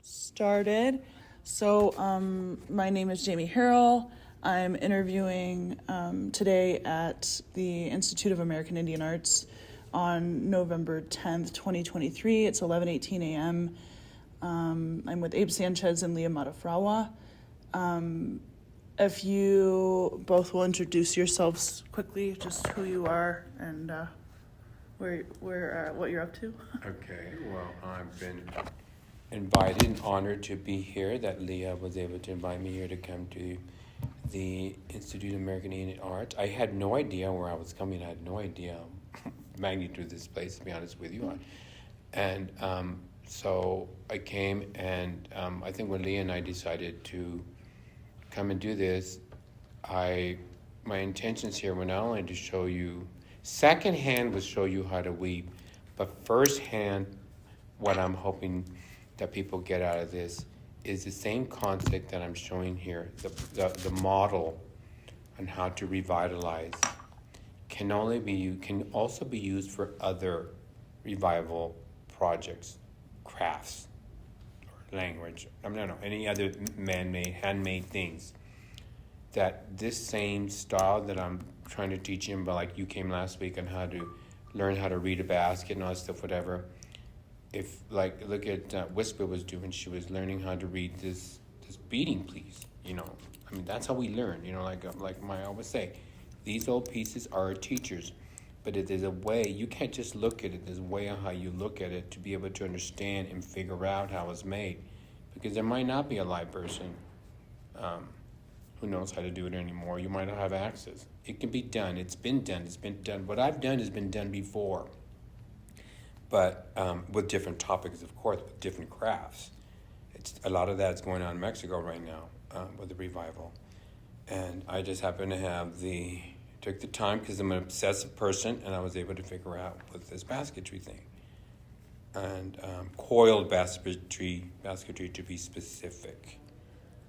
started. My name is Jamie Harrell. I'm interviewing today at the Institute of American Indian Arts on November 10th, 2023. It's 11:18 a.m. I'm with Abe Sanchez and Leah Matafrawa. If you both will introduce yourselves quickly, just who you are and what you're up to. Okay, well, I've been invited and honored to be here, that Leah was able to invite me here to come to the Institute of American Indian Arts. I had no idea where I was coming. I had no idea the magnitude of this place, to be honest with you. So I came, and I think when Leah and I decided to come and do this, my intentions here were not only to show you, secondhand was show you how to weave, but firsthand, what I'm hoping that people get out of this is the same concept that I'm showing here. The model on how to revitalize can also be used for other revival projects, crafts, or language. I don't know, any other man-made, handmade things. That this same style that I'm trying to teach him, but like you came last week on how to learn how to read a basket and all that stuff, whatever. If look at Whisper was doing, she was learning how to read this beating, please. I mean, that's how we learn. Like I always say, these old pieces are our teachers, but there's a way, you can't just look at it. There's a way on how you look at it to be able to understand and figure out how it's made, because there might not be a live person who knows how to do it anymore. You might not have access. It can be done. It's been done. What I've done has been done before, but with different topics, of course, with different crafts. A lot of that's going on in Mexico right now with the revival. And I just happen to took the time, because I'm an obsessive person, and I was able to figure out with this basketry thing. And coiled basketry to be specific.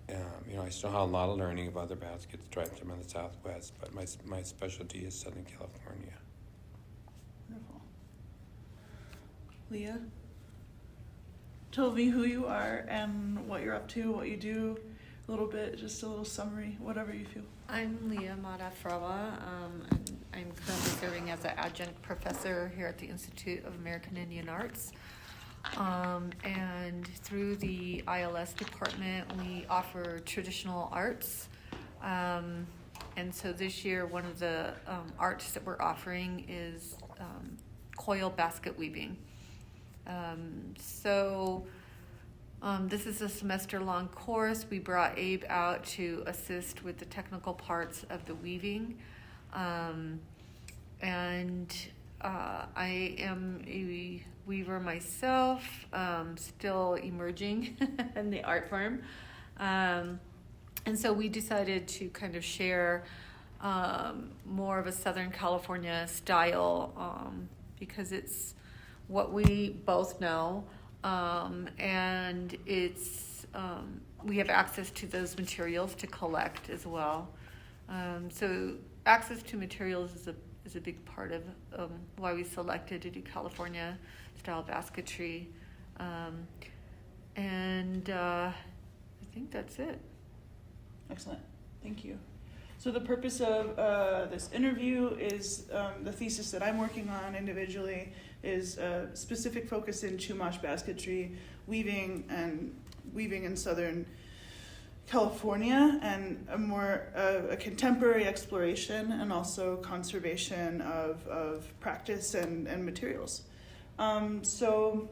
I still have a lot of learning of other baskets derived from the Southwest, but my specialty is Southern California. Wonderful. Leah, tell me who you are and what you're up to, what you do, a little bit, just a little summary, whatever you feel. I'm Leah Matafrawa. I'm currently serving as an adjunct professor here at the Institute of American Indian Arts. And through the ILS department, we offer traditional arts. And so this year, one of the arts that we're offering is coil basket weaving. This is a semester-long course. We brought Abe out to assist with the technical parts of the weaving. I am a weaver myself, still emerging in the art form. And so we decided to kind of share more of a Southern California style because it's what we both know. And it's we have access to those materials to collect as well. So access to materials is a big part of why we selected to do California style basketry. I think that's it. Excellent. Thank you. So the purpose of this interview is the thesis that I'm working on individually is a specific focus in Chumash basketry, weaving in Southern California, and a more a contemporary exploration and also conservation of practice and materials. So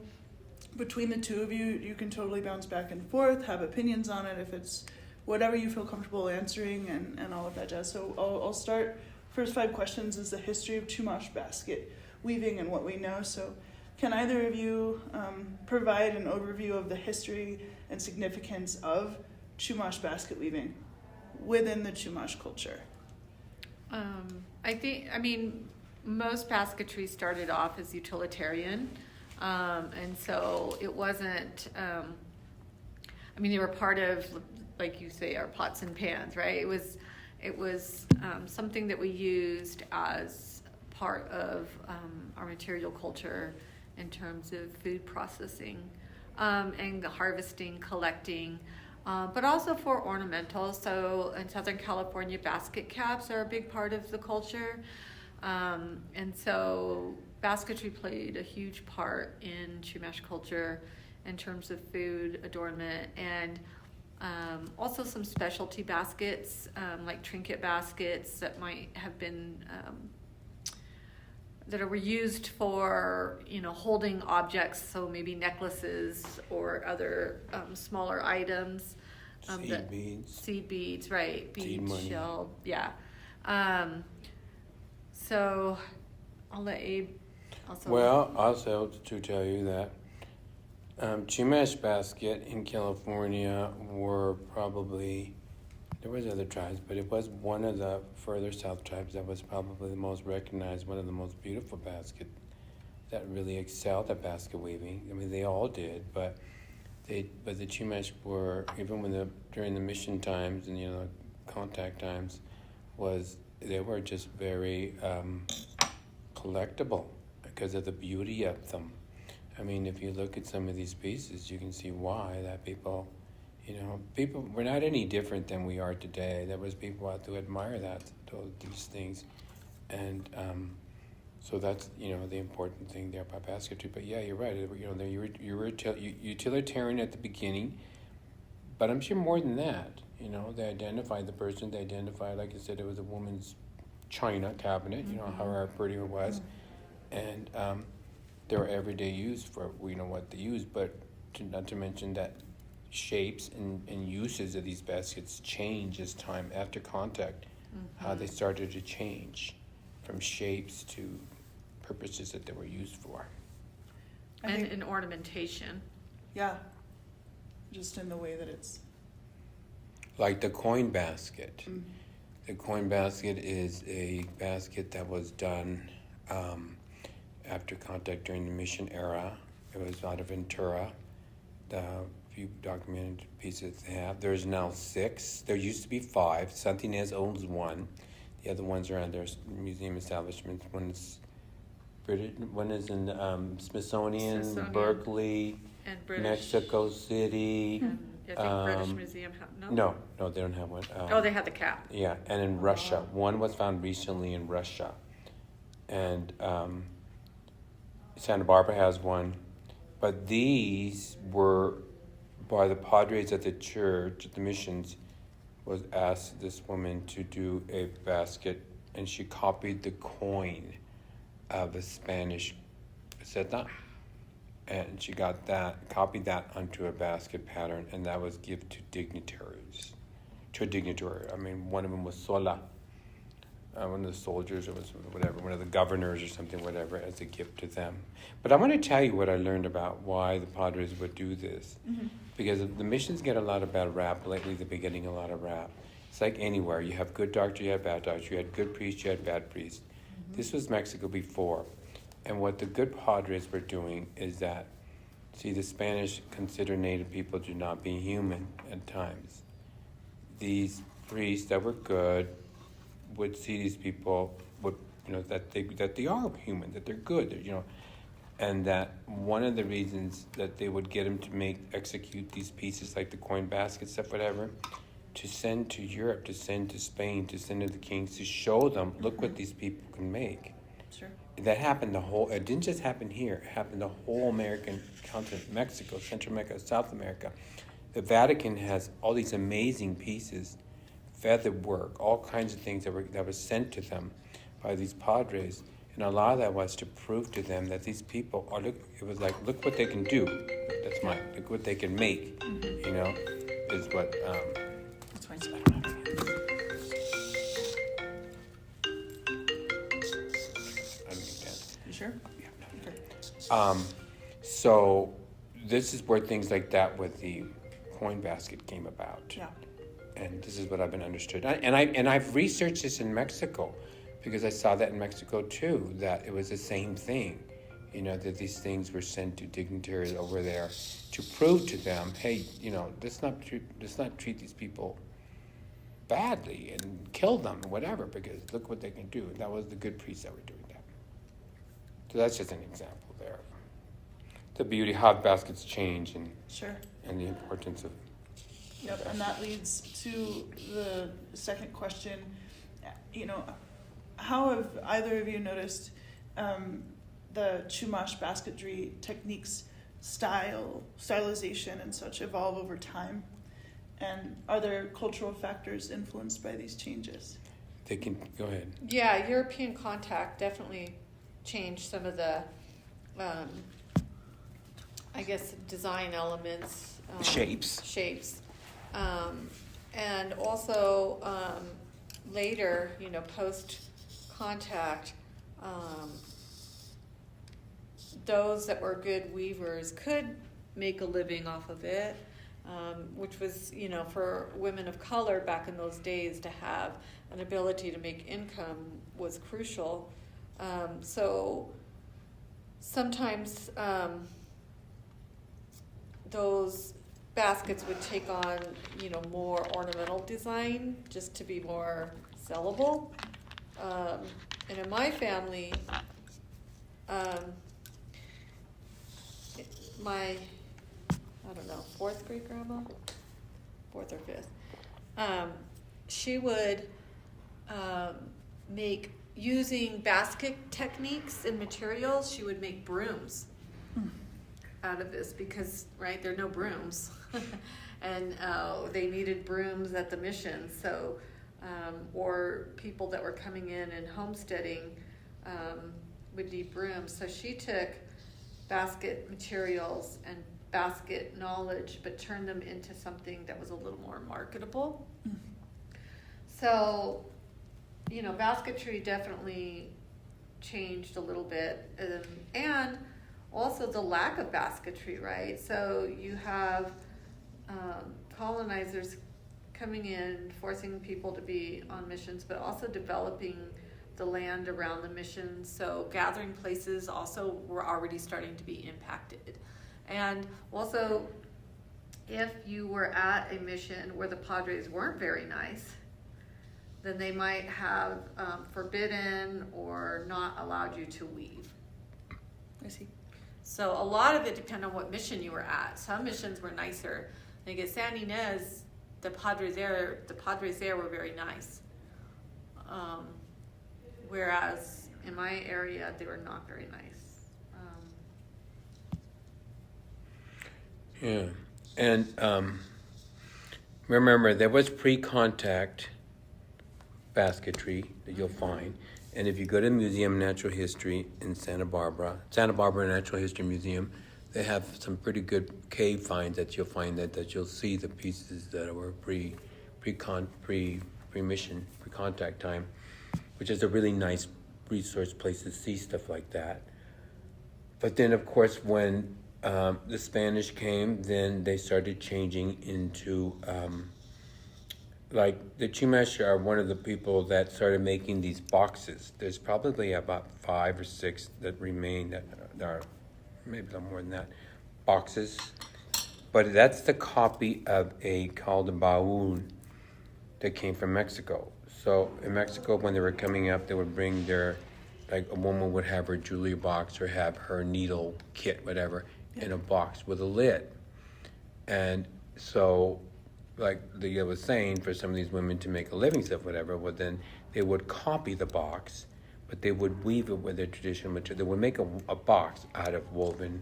between the two of you, you can totally bounce back and forth, have opinions on it if it's whatever you feel comfortable answering and all of that jazz. So I'll start. First 5 questions is the history of Chumash basket weaving and what we know. So can either of you provide an overview of the history and significance of Chumash basket weaving within the Chumash culture? Most basketry started off as utilitarian. And so it wasn't, they were part of, like you say, our pots and pans, right? It was something that we used as part of our material culture in terms of food processing. and harvesting, collecting, but also for ornamentals. So in Southern California, basket caps are a big part of the culture. And so basketry played a huge part in Chumash culture in terms of food, adornment, and also some specialty baskets, like trinket baskets that might have been that were used for, holding objects, so maybe necklaces or other smaller items. Seed beads, right? Seed money. Shell, yeah. So I'll let Abe also. Well, also to tell you that Chumash basket in California were probably, there was other tribes, but it was one of the further south tribes that was probably the most recognized, one of the most beautiful basket that really excelled at basket weaving. I mean, they all did, but the Chumash were, even during the mission times and contact times, they were just very collectible because of the beauty of them. I mean, if you look at some of these pieces, you can see why that people were not any different than we are today. There was people out there who admire these things, and so that's the important thing there about basketry. But yeah, you're right. You were utilitarian at the beginning, but I'm sure more than that. They identified the person. They identified, like I said, it was a woman's china cabinet. How pretty it was, and they were everyday use for what they use. But not to mention that shapes and uses of these baskets change as time after contact. How they started to change from shapes to purposes that they were used for. And in ornamentation. Yeah. Just in the way that it's. Like the coin basket. The coin basket is a basket that was done after contact during the mission era. It was out of Ventura. The few documented pieces they have. There's now 6. There used to be 5. Santinez owns 1. The other ones are on their museum establishments. One is in Smithsonian, Berkeley, and British. Mexico City. I think British Museum no, they don't have one. They had the cap. Yeah, and in Russia. One was found recently in Russia. And Santa Barbara has one. But these were by the padres at the church, at the missions, was asked this woman to do a basket, and she copied the coin of a Spanish peseta, and she copied that onto a basket pattern, and that was given to dignitaries, to a dignitary. I mean, one of them was Sola, one of the soldiers, or one of the governors or something, whatever, as a gift to them. But I want to tell you what I learned about why the padres would do this. Because the missions get a lot of bad rap. Lately, they've been getting a lot of rap. It's like anywhere. You have good doctors, you have bad doctors. You had good priests, you had bad priests. This was Mexico before. And what the good padres were doing is that, the Spanish consider Native people to not be human at times. These priests that were good would see these people, that they are human, that they're good, and that one of the reasons that they would get them to execute these pieces like the coin basket stuff, whatever, to send to Europe, to send to Spain, to send to the kings, to show them, look what these people can make. Sure. That happened it didn't just happen here, it happened the whole American continent, Mexico, Central America, South America. The Vatican has all these amazing pieces, feather work, all kinds of things that were sent to them by these padres. And a lot of that was to prove to them that these people look what they can do. Look what they can make, is what. That's fine. I don't have any. I understand. You sure? Yeah. Okay. So this is where things like that with the coin basket came about. Yeah. And this is what I've been understood. And I've researched this in Mexico, because I saw that in Mexico too, that it was the same thing, that these things were sent to dignitaries over there to prove to them, hey, let's not treat these people badly and kill them or whatever, because look what they can do. And that was the good priests that were doing that. So that's just an example there. the beauty, how baskets change Sure. and the importance of. Yep, and that leads to the second question. You know, how have either of you noticed the Chumash basketry techniques, stylization and such evolve over time? And are there cultural factors influenced by these changes? They can, go ahead. Yeah, European contact definitely changed some of the, I guess, design elements. Shapes. And also later, post contact, those that were good weavers could make a living off of it, which was, for women of color back in those days to have an ability to make income was crucial. So sometimes those baskets would take on, more ornamental design just to be more sellable. And in my family, my, fourth great grandma, fourth or fifth, she would make, using basket techniques and materials, she would make brooms out of this because, right, there are no brooms. And they needed brooms at the mission, so or people that were coming in and homesteading would need brooms. So she took basket materials and basket knowledge but turned them into something that was a little more marketable. So, basketry definitely changed a little bit, and also the lack of basketry, right? So you have colonizers coming in, forcing people to be on missions, but also developing the land around the missions. So gathering places also were already starting to be impacted. And also, if you were at a mission where the padres weren't very nice, then they might have forbidden or not allowed you to weave. I see. So a lot of it depended on what mission you were at. Some missions were nicer. Like at San Ynez, the padres there were very nice. Whereas in my area, they were not very nice. Yeah, and remember there was pre-contact basketry that you'll find, and if you go to the Museum of Natural History in Santa Barbara Natural History Museum, they have some pretty good cave finds that you'll find that you'll see the pieces that were pre-mission, pre-contact time, which is a really nice resource place to see stuff like that. But then, of course, when the Spanish came, then they started changing into, like the Chumash are one of the people that started making these boxes. There's probably about 5 or 6 that remain that are, maybe a little more than that, boxes. But that's the copy of a called a baúl that came from Mexico. So in Mexico, when they were coming up, they would bring their, like a woman would have her jewelry box or have her needle kit, whatever, in a box with a lid. And so, like Leah was saying, for some of these women to make a living stuff, whatever, well then they would copy the box, but they would weave it with their traditional material. They would make a box out of woven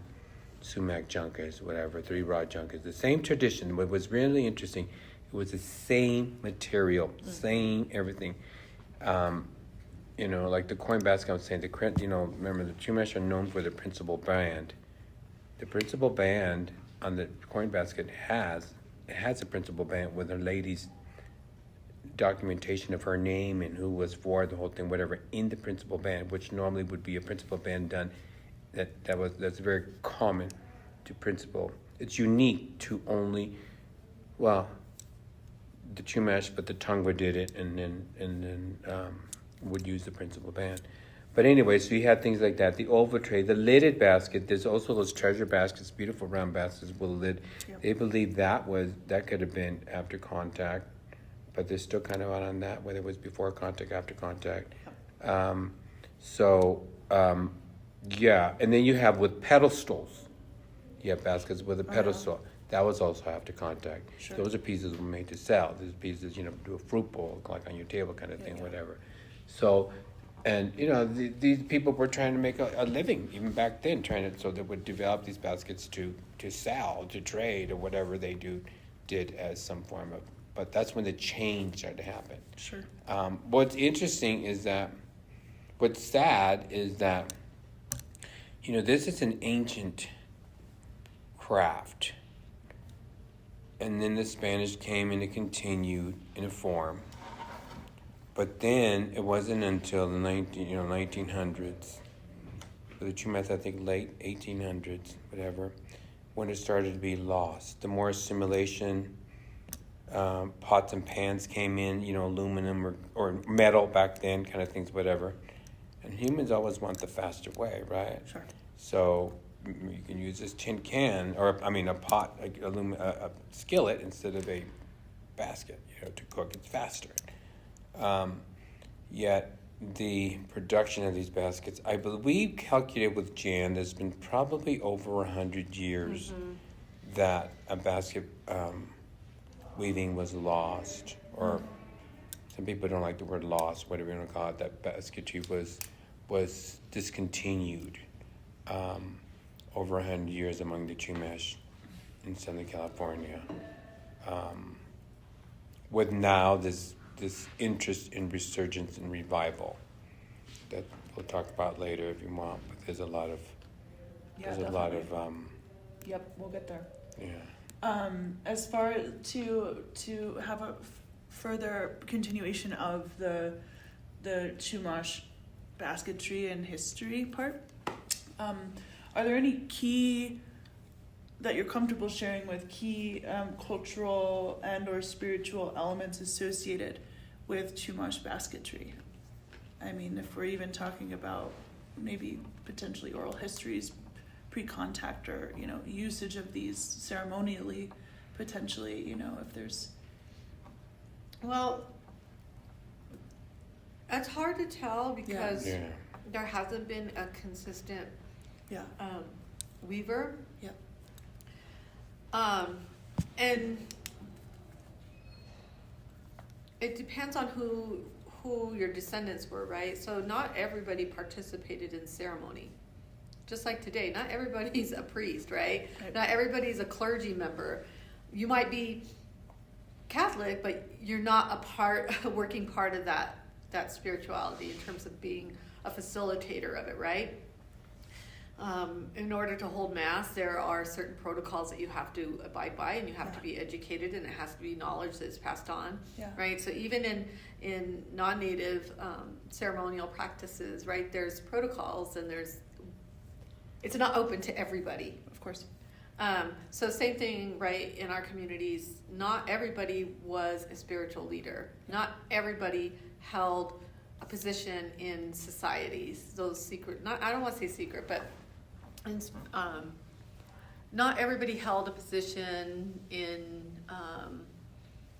sumac juncas, whatever, 3-rod juncas, the same tradition. What was really interesting, it was the same material, same everything. Like the coin basket, I was saying, remember the Chumash are known for the principal band. The principal band on the coin basket has a principal band with a lady's documentation of her name and who was for the whole thing, whatever, in the principal band, which normally would be a principal band done. That's very common to principal. It's unique to only, well, the Chumash, but the Tongva did it, and then would use the principal band. But anyway, so you had things like that. The ova tray, the lidded basket. There's also those treasure baskets, beautiful round baskets with a lid. Yep. They believe that could have been after contact, but they're still kind of out on that, whether it was before contact, after contact. Yep. Yeah, and then you have with pedestals. You have baskets with a Oh, pedestal. That was also after contact. Sure. Those are pieces were made to sell. These pieces, do a fruit bowl, like on your table kind of thing, Yeah. whatever. So, and these people were trying to make a living even back then, so they would develop these baskets to sell, to trade, or whatever they did as some form of. But that's when the change started to happen. Sure. What's interesting is that, what's sad is that, this is an ancient craft. And then the Spanish came and it continued in a form. But then it wasn't until the 1900s, for the Chumash, I think late 1800s, whatever, when it started to be lost. The more assimilation, pots and pans came in, aluminum or metal back then, kind of things, whatever. And humans always want the faster way, right? Sure. So you can use this tin can, or a pot, a skillet instead of a basket, to cook. It's faster. Yet the production of these baskets, I believe, calculated with Jan, there's been probably over 100 years that a basket weaving was lost, or some people don't like the word lost, whatever you want to call it. That basketry was discontinued over 100 years among the Chumash in Southern California. With now this interest in resurgence and revival that we'll talk about later if you want, but there's a lot of Yep, we'll get there. yeah. As far to have a further continuation of the Chumash basketry and history part, are there any key that you're comfortable sharing with key cultural and or spiritual elements associated with Chumash basketry? I mean, if we're even talking about maybe potentially oral histories, pre-contact, or usage of these ceremonially, potentially, if there's. Well, it's hard to tell because Yeah. there hasn't been a consistent Yeah. weaver. Yep. And it depends on who your descendants were, right? So not everybody participated in ceremony. Just like today, not everybody's a priest, right? Not everybody's a clergy member. You might be Catholic, but you're not a working part of that spirituality in terms of being a facilitator of it, right? In order to hold Mass, there are certain protocols that you have to abide by, and you have to be educated, and it has to be knowledge that's passed on, right? So even in non-native ceremonial practices, right, there's protocols, and it's not open to everybody. Of course. So same thing, right, in our communities, not everybody was a spiritual leader. Not everybody held a position in societies, those secret, I don't want to say secret, but not everybody held a position in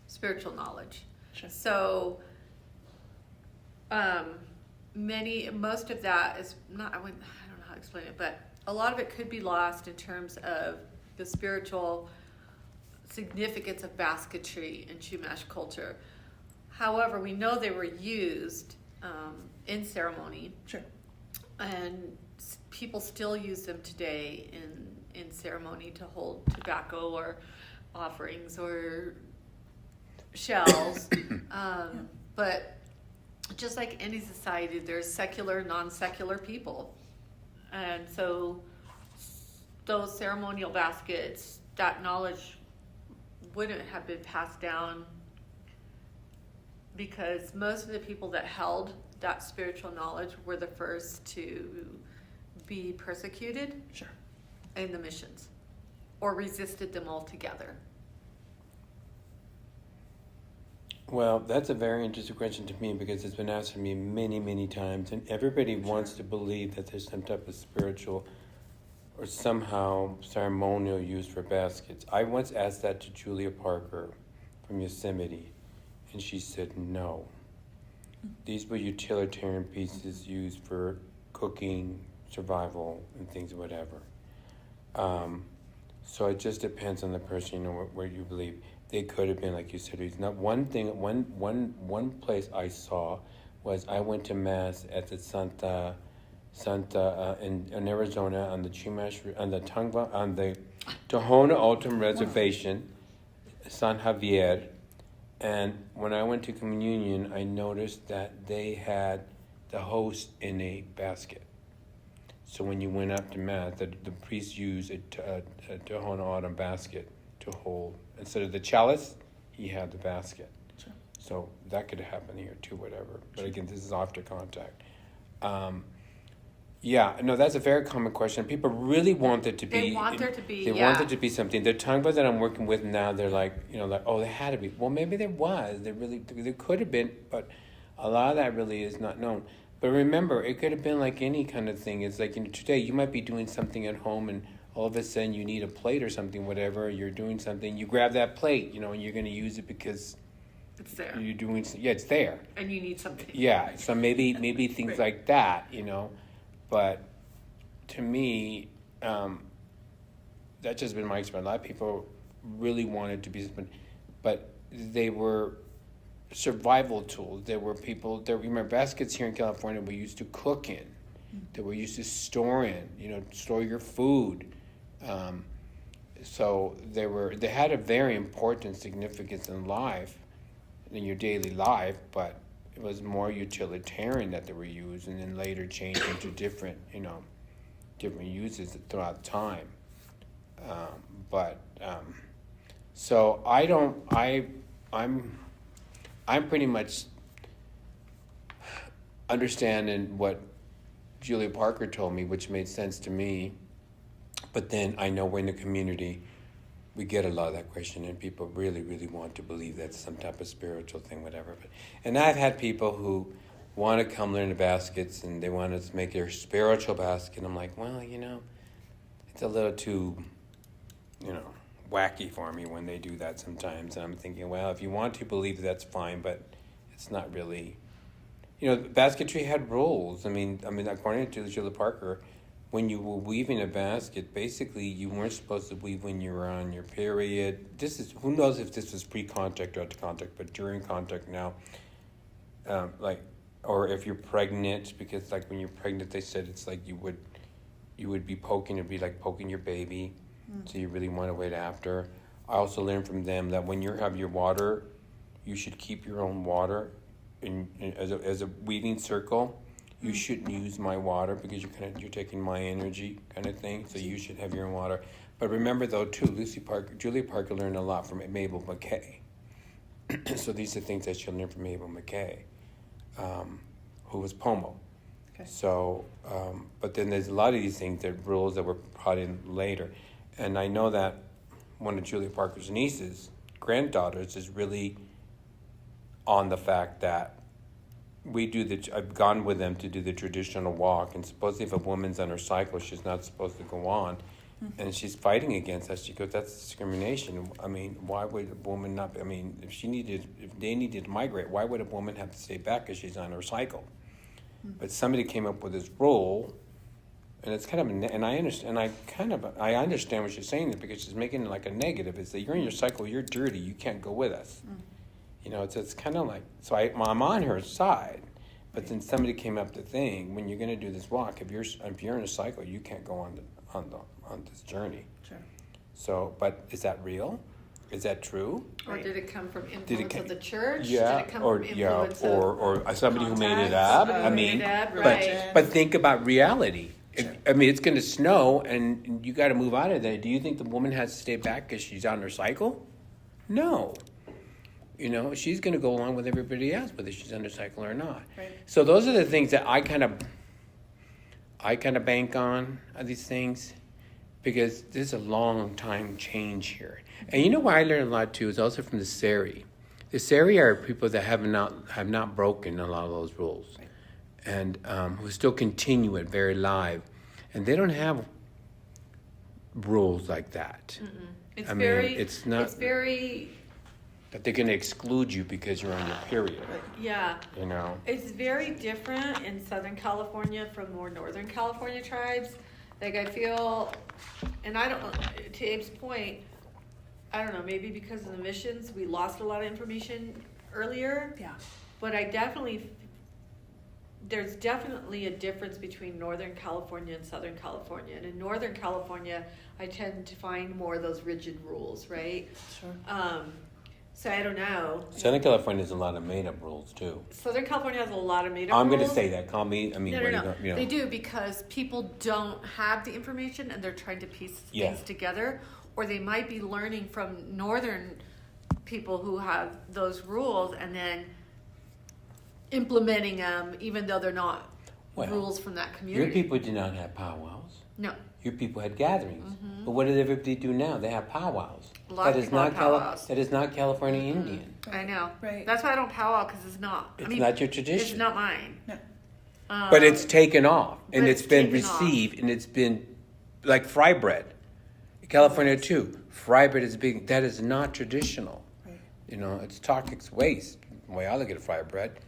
spiritual knowledge. Sure. So most of that is not, I don't know how to explain it, but a lot of it could be lost in terms of the spiritual significance of basketry in Chumash culture. However, we know they were used in ceremony. Sure. And people still use them today in ceremony to hold tobacco or offerings or shells. But just like any society, there's secular, non-secular people. And so those ceremonial baskets, that knowledge wouldn't have been passed down because most of the people that held that spiritual knowledge were the first to be persecuted in the missions or resisted them altogether. Well, that's a very interesting question to me because it's been asked to me many, many times, and everybody wants to believe that there's some type of spiritual or somehow ceremonial use for baskets. I once asked that to Julia Parker from Yosemite, and she said no. These were utilitarian pieces used for cooking, survival, and things, whatever. So it just depends on the person, you know, where you believe. They could have been, like you said, it's not one thing. One place I saw was I went to mass at the Santa in Arizona on the Chumash on the Tohono O'odham Reservation, San Javier, and when I went to communion, I noticed that they had the host in a basket. So when you went up to mass, the priest used a Tohono O'odham basket to hold. Instead of the chalice, he had the basket. Sure. So that could happen here too, whatever. But again, this is after contact. Yeah, no, that's a very common question. People really want it to be. They want there to be. They want it to be something. The Tongva that I'm working with now, they're like, you know, like, oh, there had to be. Well, maybe there was. There could have been, but a lot of that really is not known. But remember, it could have been like any kind of thing. It's like, you know, today you might be doing something at home, and all of a sudden you need a plate or something, whatever. You're doing something, you grab that plate, you know, and you're going to use it because It's there. you're doing. Yeah, it's there. And you need something. Yeah, so maybe things Right. like that, you know. But to me, that's just been my experience. A lot of people really wanted to be, but they were survival tools. There were people, remember baskets here in California we used to cook in, that we used to store in, you know, store your food. So they had a very important significance in life, in your daily life, but it was more utilitarian that they were used, and then later changed into different uses throughout time. So I'm pretty much understanding what Julia Parker told me, which made sense to me. But then I know we're in the community, we get a lot of that question, and people really, really want to believe that's some type of spiritual thing, whatever. And I've had people who want to come learn the baskets, and they want to make their spiritual basket. I'm like, well, you know, it's a little too, you know, wacky for me when they do that sometimes. And I'm thinking, well, if you want to believe, that's fine, but it's not really. You know, basketry had rules. I mean, according to Julia Parker, when you were weaving a basket, basically you weren't supposed to weave when you were on your period. Who knows if this was pre-contact or after contact, but during contact now, or if you're pregnant, because like when you're pregnant, they said it's like you would be poking, it'd be like poking your baby, so you really want to wait after. I also learned from them that when you have your water, you should keep your own water as a weaving circle. You shouldn't use my water because you're taking my energy kind of thing. So you should have your own water. But remember though too, Julia Parker learned a lot from Mabel McKay. So these are things that she learned from Mabel McKay, who was Pomo. Okay. So, but then there's a lot of these things, that rules that were brought in later. And I know that one of Julia Parker's nieces, granddaughters, is really on the fact that I've gone with them to do the traditional walk, and supposedly if a woman's on her cycle, she's not supposed to go on. And she's fighting against that. She goes, that's discrimination. I mean, why would a woman not, if they needed to migrate, why would a woman have to stay back because she's on her cycle? But somebody came up with this rule, and it's kind of, and I understand, I understand what she's saying, because she's making it like a negative. It's that you're in your cycle, you're dirty, you can't go with us. You know, it's kind of like, so I'm on her side, but then somebody came up the thing, when you're going to do this walk, if you're in a cycle, you can't go on this journey. Sure. So, but is that real? Is that true? Or did it come from influence of the church? Yeah, Did it come from influence or somebody who made it contacts? up. But think about reality. Sure. It's going to snow, and you got to move out of there. Do you think the woman has to stay back because she's on her cycle? No. You know, she's going to go along with everybody else, whether she's on her cycle or not. Right. So those are the things that I kind of bank on these things, because there's a long time change here. And you know why I learned a lot too is also from the Seri. The Seri are people that have not broken a lot of those rules, Right. and who still continue it very live, and they don't have rules like that. It's it's not It's very. that they're going to exclude you because you're on your period. Yeah. You know. It's very different in Southern California from more Northern California tribes. Like I feel, and I don't, to Abe's point, I don't know, maybe because of the missions, we lost a lot of information earlier, Yeah. but there's definitely a difference between Northern California and Southern California. And in Northern California, I tend to find more of those rigid rules, right? Sure. So I don't know. Southern California has a lot of made-up rules too. Southern California has a lot of made-up I'm rules. going to say that. Call me. I mean, No, what no, do no. you know? They do because people don't have the information and they're trying to piece things together. Or they might be learning from northern people who have those rules and then implementing them even though they're not rules from that community. Your people did not have powwows. No. Your people had gatherings. But what does everybody do now? They have powwows. A lot of people have powwows. That is not California Indian. I know. Right. That's why I don't powwow because it's not. It's not your tradition. It's not mine. No. But it's taken off, and but it's it's been taken off. received, and it's been like fry bread. California too. Fry bread is big. That is not traditional. Right. You know, it's toxic waste. The way I look at fry bread,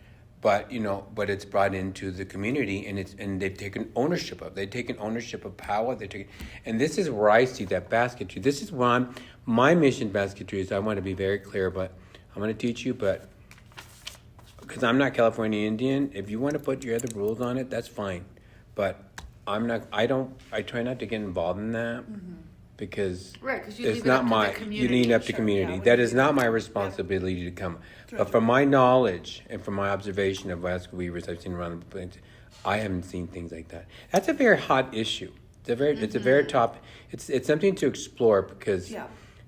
but but it's brought into the community, and they've taken ownership of. They've taken ownership of power. And this is where I see that basketry. This is why my mission basketry is. I want to be very clear, but I'm going to teach you, but because I'm not California Indian, if you want to put your other rules on it, that's fine. But I'm not. I try not to get involved in that. Because Right, 'cause you it's leave it not up to my the you community. leave it up to Sure, community. yeah, we That do is that. not my responsibility to come. But from my knowledge and from my observation of Vasco Weavers I've seen around the place, I haven't seen things like that. That's a very hot issue. It's a very top. It's something to explore because Yeah.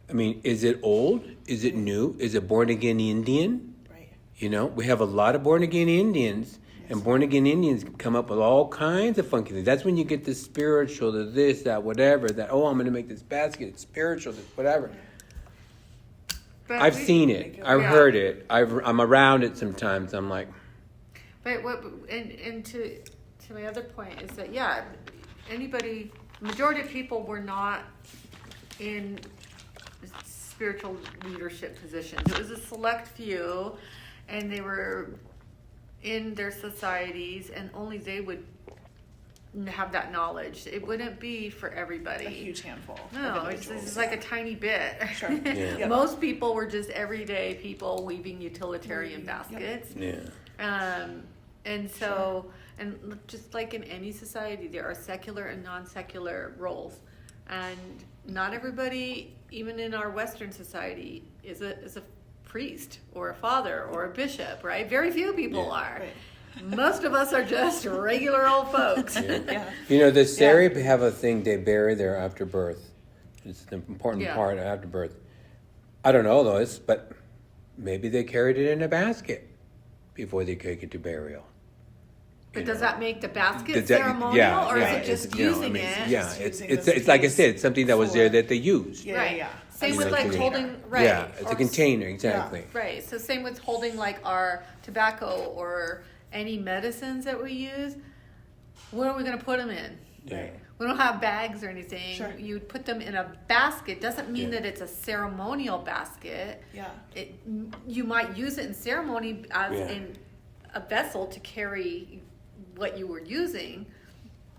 I mean, is it old? Is it new? Is it born again Indian? Right. You know, we have a lot of born again Indians, and born again Indians come up with all kinds of funky things. That's when you get the spiritual, the this, that, whatever. That I'm going to make this basket. It's spiritual, this, whatever. But I've we- seen it. I've Yeah. heard it. I'm around it sometimes. I'm like, But and to my other point is that majority of people were not in spiritual leadership positions. It was a select few, and they were in their societies, and only they would have that knowledge. It wouldn't be for everybody. A huge handful. No, of it's individuals. like a tiny bit. Sure. Yeah. Yep. Most people were just everyday people weaving utilitarian Yep. baskets. yeah. And so, and just like in any society, there are secular and non-secular roles. And not everybody, even in our Western society, is a priest or a father or a bishop, right? Very few people Yeah. are. Right. Most of us are just regular old folks. Yeah. You know, the Seri have a thing they bury there after birth. It's the important Yeah. part after birth. I don't know those, but maybe they carried it in a basket before they take it to burial. But You does know? that make the basket Does that- ceremonial, or yeah, is it just it's, you know, I using mean, it? Yeah, Just it's using it's this it's like I piece said, it's something that was there for- that they used. Yeah. Right. Yeah. Same It's with a like container. holding, right. Yeah, it's or a container, exactly. Right. So same with holding like our tobacco or any medicines that we use. Where are we going to put them in? Yeah. We don't have bags or anything. Sure. You put them in a basket. Doesn't mean Yeah. that it's a ceremonial basket. Yeah. You might use it in ceremony as Yeah. in a vessel to carry what you were using,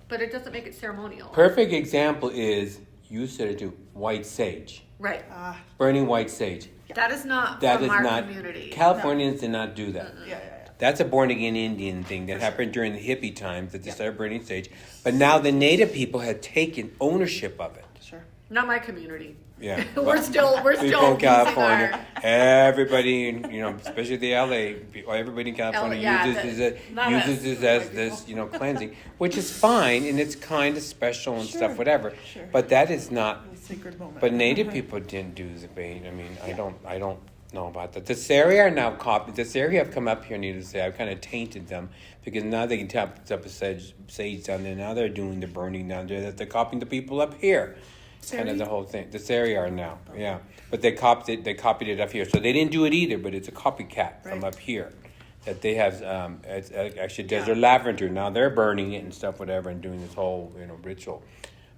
but it doesn't make it ceremonial. Perfect example is you said it too, white sage, Right. burning white sage. That is not That from is our not community. Californians did not do that. Yeah. That's a born again Indian thing that happened during the hippie times that they started burning sage. But now the native people have taken ownership of it. Sure. Not my community. Yeah, we're still people in using California. Everybody, especially the LA, people, everybody in California uses this as this, cleansing, which is fine and it's kind of special and Sure, stuff, whatever. sure. But that is not. A sacred moment. But Native people didn't do the bait. I mean, I don't know about that. The Seri are now copied. The Seri have come up here, needless to say. I've kind of tainted them because now they can tap up a sage down there. Now they're doing the burning down there. That they're copying the people up here. Kind of the whole thing. The Seri are now, yeah. But they copied it up here. So they didn't do it either, but it's a copycat from Right. up here. That they have, it's actually desert lavender. Now they're burning it and stuff, whatever, and doing this whole, ritual.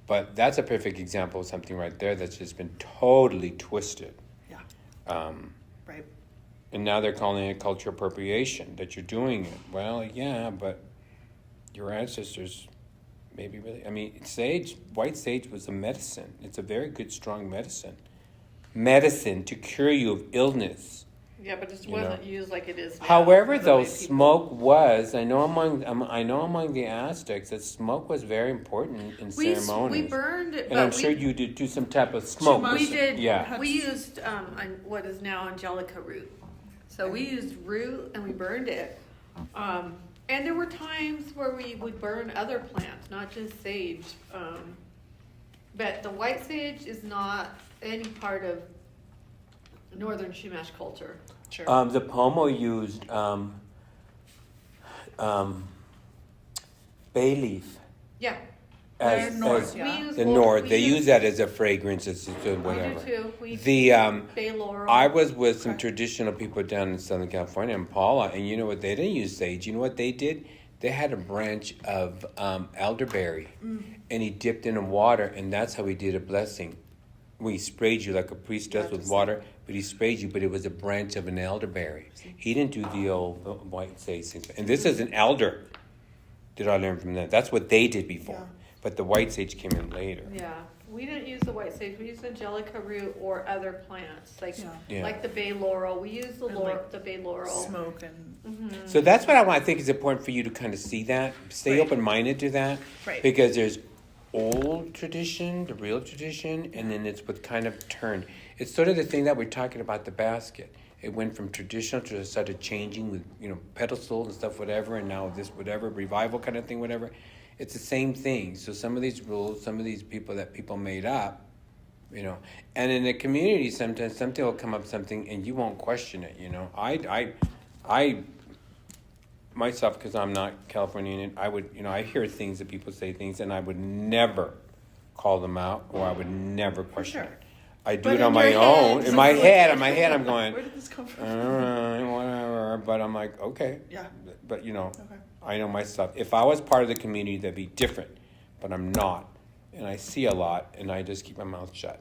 But that's a perfect example of something right there that's just been totally twisted. Yeah. Right. And now they're calling it cultural appropriation, that you're doing it. Well, yeah, but your ancestors maybe really. I mean, sage, white sage was a medicine. It's a very good, strong medicine. Medicine to cure you of illness. Yeah, but it You wasn't know. used like it is now. However, the though, way people- smoke was, I know among the Aztecs that smoke was very important in we ceremonies. burned it, And but I'm sure we, you did do some type of smoke. Chumash. we did. Yeah. We used what is now angelica root. So we used root and we burned it. And there were times where we would burn other plants, not just sage. But the white sage is not any part of northern Chumash culture. Sure. The Pomo used bay leaf Yeah. as, North, as yeah. We use the laurel- north. we They use- use that as a fragrance, as whatever. We do too. We The bay laurel. I was with some Okay. traditional people down in Southern California, in Paula, and you know what? They didn't use sage. You know what they did? They had a branch of elderberry, and he dipped in the water, and that's how he did a blessing. We sprayed you like a priest does Yeah, with just water, but he sprayed you, but it was a branch of an elderberry. He didn't do the old white sage thing. And this is an elder. Did I learn from that? That's what they did before. Yeah. But the white sage came in later. Yeah, we didn't use the white sage. We used angelica root or other plants, like Yeah. Yeah. like the bay laurel. We use the And, the bay laurel. Smoke and So that's what I think is important for you to kind of see that. Stay Right. open-minded to that. Right. Because there's old tradition, the real tradition, and then it's what kind of turned. It's sort of the thing that we're talking about, the basket. It went from traditional to started changing with, pedestals and stuff, whatever, and now this whatever, revival kind of thing, whatever. It's the same thing. So some of these rules, some of these people that people made up, and in the community sometimes something will come up and you won't question it, I myself, because I'm not Californian, I would, I hear things that people say things, and I would never call them out, or I would never question sure. it. I do But it in on my your own. head, In my it's head, like- I'm going, where did this come from? whatever. But I'm like, okay. Yeah. But Okay. I know myself. If I was part of the community, that'd be different. But I'm not, and I see a lot, and I just keep my mouth shut.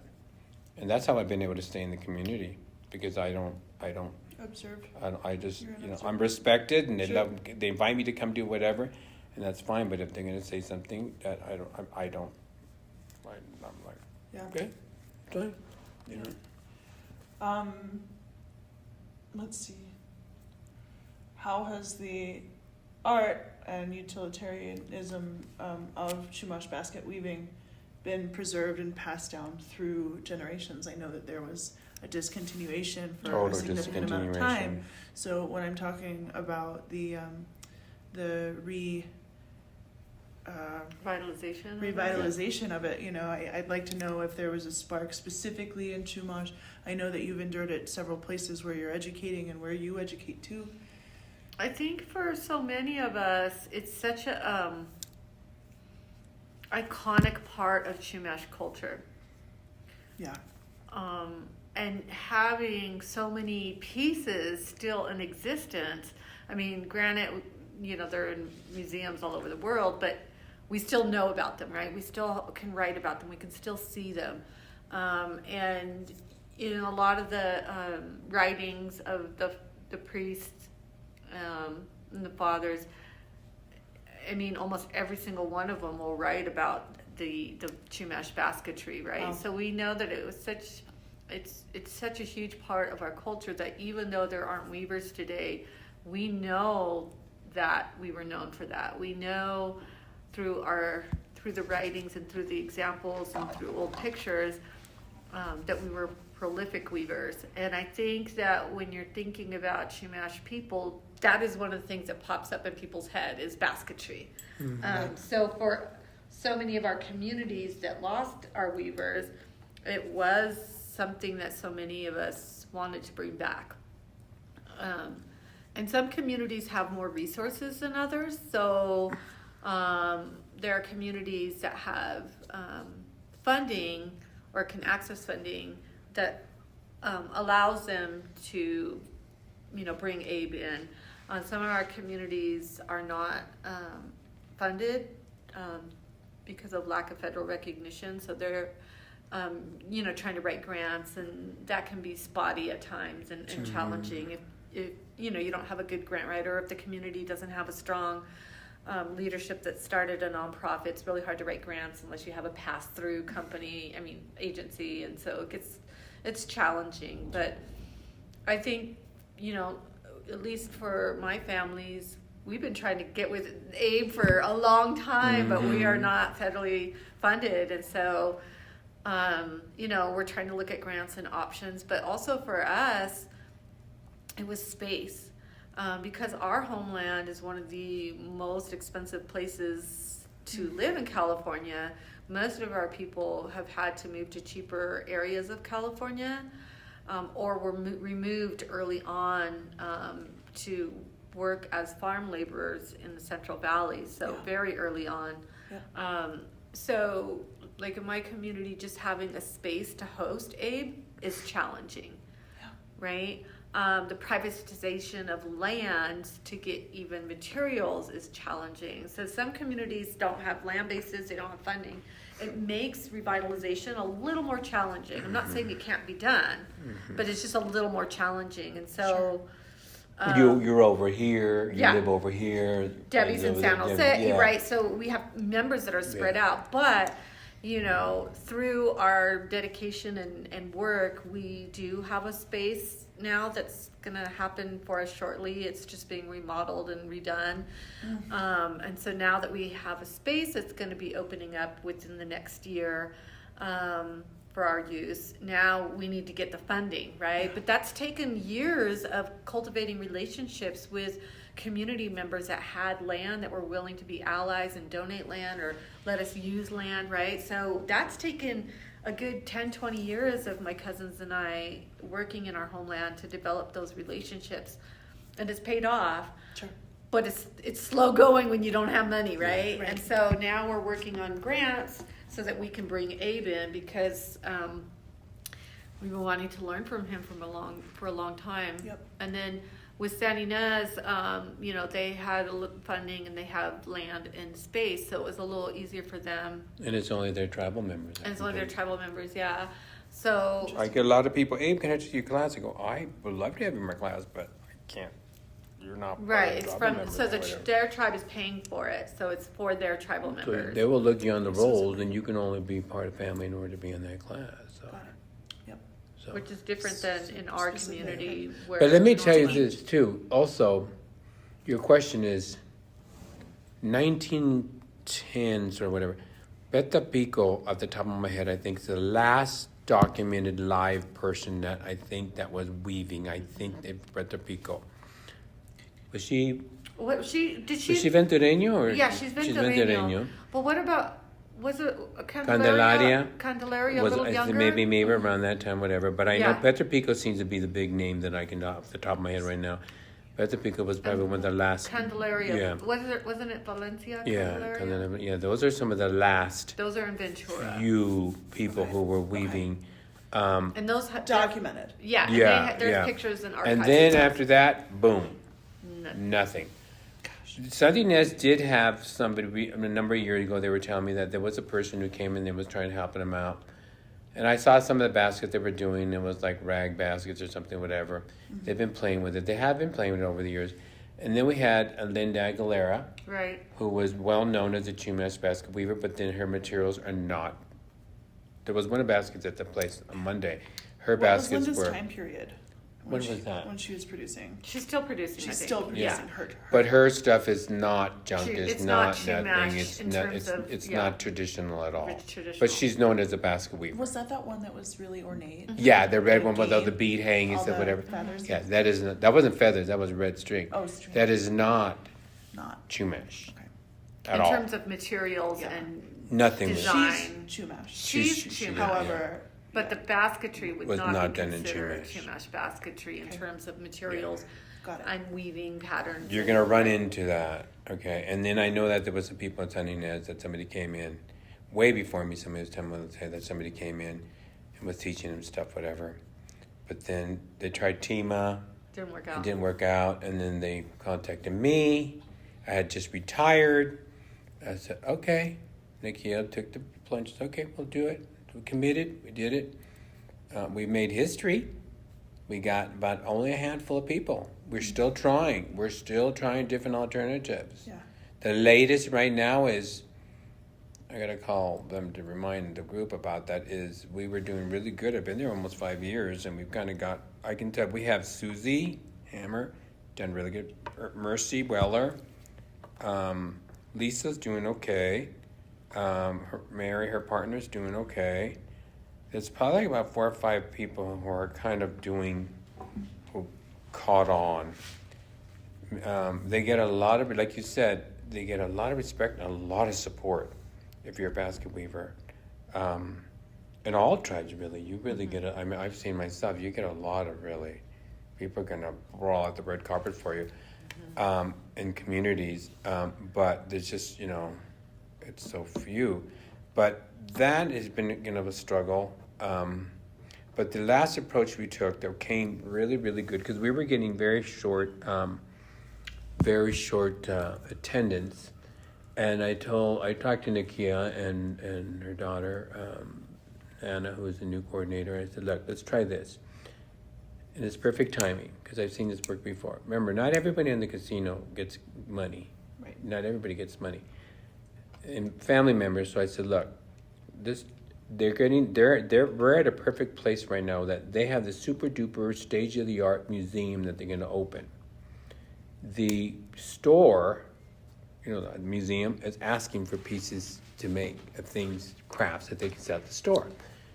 And that's how I've been able to stay in the community, because I don't. Observe. I just, You're an I'm observer. respected, and they Sure. they invite me to come do whatever, and that's fine. But if they're gonna say something that I'm like, Yeah. okay, fine. Let's see. How has the art and utilitarianism of Chumash basket weaving been preserved and passed down through generations? I know that there was a discontinuation for a Total significant amount of discontinuation. time. So when I'm talking about the Revitalization. revitalization of it, I'd like to know if there was a spark specifically in Chumash. I know that you've endured it several places where you're educating and where you educate too. I think for so many of us, it's such a iconic part of Chumash culture. Yeah. And having so many pieces still in existence. I mean, granted, they're in museums all over the world, but we still know about them, right? We still can write about them. We can still see them. And in a lot of the writings of the priests and the fathers, I mean, almost every single one of them will write about the Chumash basketry, right? Wow. So we know that it was it's such a huge part of our culture that even though there aren't weavers today, we know that we were known for that. We know through the writings and through the examples and through old pictures that we were prolific weavers. And I think that when you're thinking about Chumash people, that is one of the things that pops up in people's head is basketry. So for so many of our communities that lost our weavers, it was something that so many of us wanted to bring back. And some communities have more resources than others. So there are communities that have funding or can access funding that allows them to, bring aid in. Some of our communities are not funded because of lack of federal recognition. So they're, trying to write grants, and that can be spotty at times and challenging if you don't have a good grant writer, if the community doesn't have a strong leadership that started a nonprofit. It's really hard to write grants unless you have a pass-through company, agency, and so it's challenging. But I think, at least for my families, we've been trying to get with Abe for a long time, but we are not federally funded, and so we're trying to look at grants and options. But also for us, it was space. Because our homeland is one of the most expensive places to live in California, most of our people have had to move to cheaper areas of California, or were removed early on to work as farm laborers in the Central Valley, so very early on. Yeah. So, like in my community, just having a space to host Abe is challenging, right? The privatization of land to get even materials is challenging. So some communities don't have land bases, they don't have funding. It makes revitalization a little more challenging. I'm not saying it can't be done, but it's just a little more challenging. And so you're over here, you live over here. Debbie's in San Jose, right? So we have members that are spread out, but through our dedication and work, we do have a space now that's going to happen for us shortly. It's just being remodeled and redone. And so now that we have a space, it's going to be opening up within the next year for our use. Now we need to get the funding, right? But that's taken years of cultivating relationships with community members that had land, that were willing to be allies and donate land or let us use land, right? So that's taken a good 10, 20 years of my cousins and I working in our homeland to develop those relationships, and it's paid off. Sure. But it's slow going when you don't have money, right? Yeah, right. And so now we're working on grants so that we can bring Abe in, because we've been wanting to learn from him for a long time. Yep. And then with San Ynez, they had funding and they have land and space, so it was a little easier for them. And it's only their tribal members. And it's only their tribal members, yeah. So I get a lot of people, Abe, can I teach you class? I go, I would love to have you in my class, but I can't. You're not right. It's their tribe is paying for it, so it's for their tribal members. So they will look you on the rolls, and you can only be part of family in order to be in that class. So. Got it. Yep. So. Which is different than in our community. Where but let me tell you this too. Also, your question is 1910s or whatever. Beta Pico, off the top of my head, I think is the last documented live person that I think that was weaving. I think Beta Pico. Was she? What was she Ventureño or? Yeah, she's Ventureño. But what about? Was it Candelaria? Candelaria, a little younger? Maybe around that time, whatever. But I know Petra Pico seems to be the big name that I can off the top of my head right now. Petra Pico was probably one of the last. Candelaria. Yeah. Wasn't it Valencia? Candelaria? Yeah, those are some of the last. Those are in Ventura. Few people who were weaving. And those documented. There's pictures and archives. And then after that, boom. Nothing. San Ynez did have somebody, a number of years ago, they were telling me that there was a person who came in and was trying to help them out. And I saw some of the baskets they were doing. It was like rag baskets or something, whatever. Mm-hmm. They've been playing with it. They have been playing with it over the years. And then we had Linda Aguilera, right, who was well known as a Chumash basket weaver, but then her materials are not. There was one of the baskets at the place on Monday. Her baskets was Linda's were. Time period? When was that? When she was producing. She's still producing. She's still producing her. But her stuff is not junk. It's not that Chumash thing. It's not traditional at all. Traditional. But she's known as a basket weaver. Was that one that was really ornate? Mm-hmm. Yeah, the red one with all the bead hangings and whatever. Feathers. Yeah, that wasn't feathers. That was red string. Oh, string. That is not Chumash. Okay. At all. In terms of materials and nothing. Design. She's Chumash. She's Chumash. However. But the basketry would was not be done in considered Chumash. Chumash basketry in terms of materials and weaving patterns. You're going to run into that, okay? And then I know that there was some people in San Ynez that somebody came in, way before me, somebody was telling me that somebody came in and was teaching them stuff, whatever. But then they tried TIMA. Didn't work out. It didn't work out, and then they contacted me. I had just retired. I said, okay. Nikia took the plunge. Okay, we'll do it. We committed. We did it. We made history. We got about only a handful of people. We're still trying. We're still trying different alternatives. Yeah. The latest right now is, I gotta call them to remind the group about that, is we were doing really good. I've been there almost 5 years, and we've kind of got, I can tell, we have Susie Hammer, done really good. Mercy Weller, Lisa's doing okay. Mary, her partner's doing okay. There's probably about 4 or 5 people who are kind of doing, who caught on. They get a lot of, like you said, they get a lot of respect and a lot of support if you're a basket weaver. In all tribes, really, you really get I mean, I've seen myself, you get a lot of really, people are going to roll out the red carpet for you in communities. But there's just, it's so few. But that has been kind of a struggle. But the last approach we took that came really, really good, because we were getting very short attendance. And I talked to Nikia and her daughter, Anna, who is the new coordinator. I said, look, let's try this. And it's perfect timing, because I've seen this work before. Remember, not everybody in the casino gets money. Right. Not everybody gets money. And family members, so I said, look, we're at a perfect place right now that they have the super duper state-of-the-art museum that they're going to open. The store, the museum is asking for pieces to make things, crafts that they can sell at the store.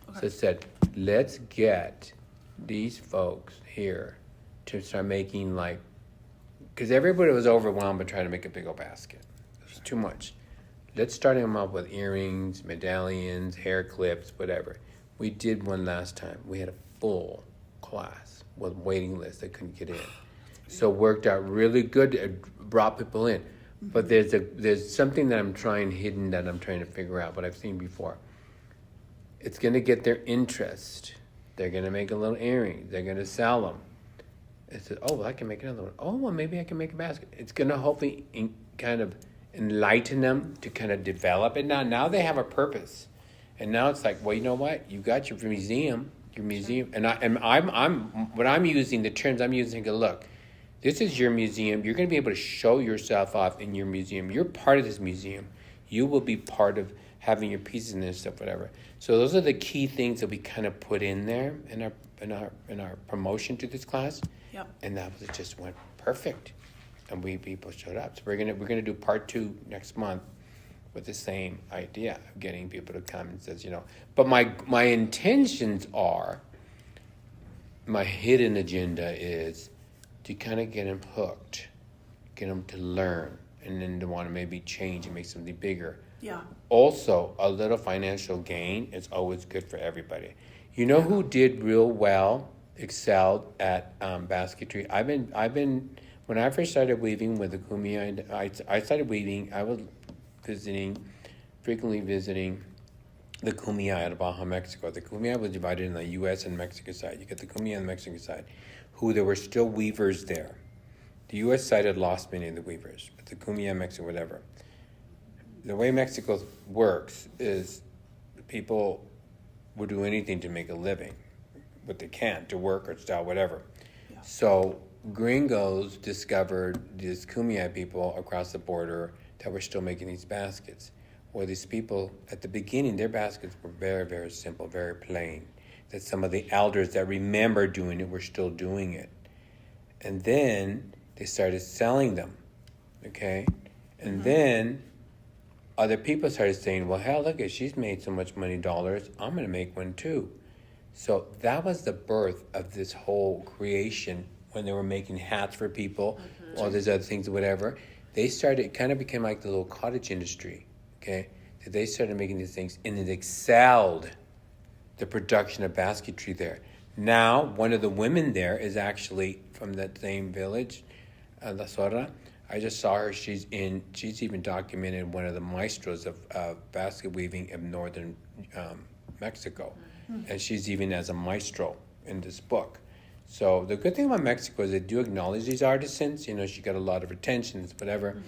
Okay. So I said, let's get these folks here to start making, because everybody was overwhelmed by trying to make a big old basket. It was too much. Let's start them up with earrings, medallions, hair clips, whatever. We did one last time. We had a full class with waiting lists that couldn't get in. So it worked out really good. It brought people in. But there's something that I'm trying hidden that I'm trying to figure out, what I've seen before. It's going to get their interest. They're going to make a little earring. They're going to sell them. It's, I can make another one. Oh, well, maybe I can make a basket. It's going to hopefully kind of enlighten them to kind of develop it. Now they have a purpose. And now it's like, well, you know what? You got your museum. And I'm using the terms I'm using to look. This is your museum. You're going to be able to show yourself off in your museum. You're part of this museum. You will be part of having your pieces in this stuff, whatever. So those are the key things that we kind of put in there in our promotion to this class. Yep. And that was, it just went perfect, and people showed up. So we're gonna do part 2 next month with the same idea of getting people to come and says, But my intentions are, my hidden agenda is to kind of get them hooked, get them to learn, and then to want to maybe change and make something bigger. Yeah. Also, a little financial gain is always good for everybody. You know who did real well, excelled at basketry? I've been when I first started weaving with the Kumia, I started weaving. I was frequently visiting the Kumia out of Baja, Mexico. The Kumia was divided in the U.S. and Mexico side. You get the Kumia on the Mexican side, who there were still weavers there. The U.S. side had lost many of the weavers, but the Kumia, Mexico, whatever. The way Mexico works is people will do anything to make a living, but they can't, to work or style, whatever. Yeah. So gringos discovered these Kumia people across the border that were still making these baskets. Well, these people, at the beginning, their baskets were very, very simple, very plain. That some of the elders that remember doing it were still doing it. And then they started selling them, okay? And then other people started saying, well, hell, look, she's made so much money, dollars, I'm going to make one too. So that was the birth of this whole creation when they were making hats for people, all these other things, whatever. They started, it kind of became like the little cottage industry, okay? That they started making these things, and it excelled the production of basketry there. Now, one of the women there is actually from that same village, La Sora. I just saw her. She's even documented one of the maestros of basket weaving in northern Mexico. And she's even as a maestro in this book. So the good thing about Mexico is they do acknowledge these artisans. She got a lot of attention, whatever.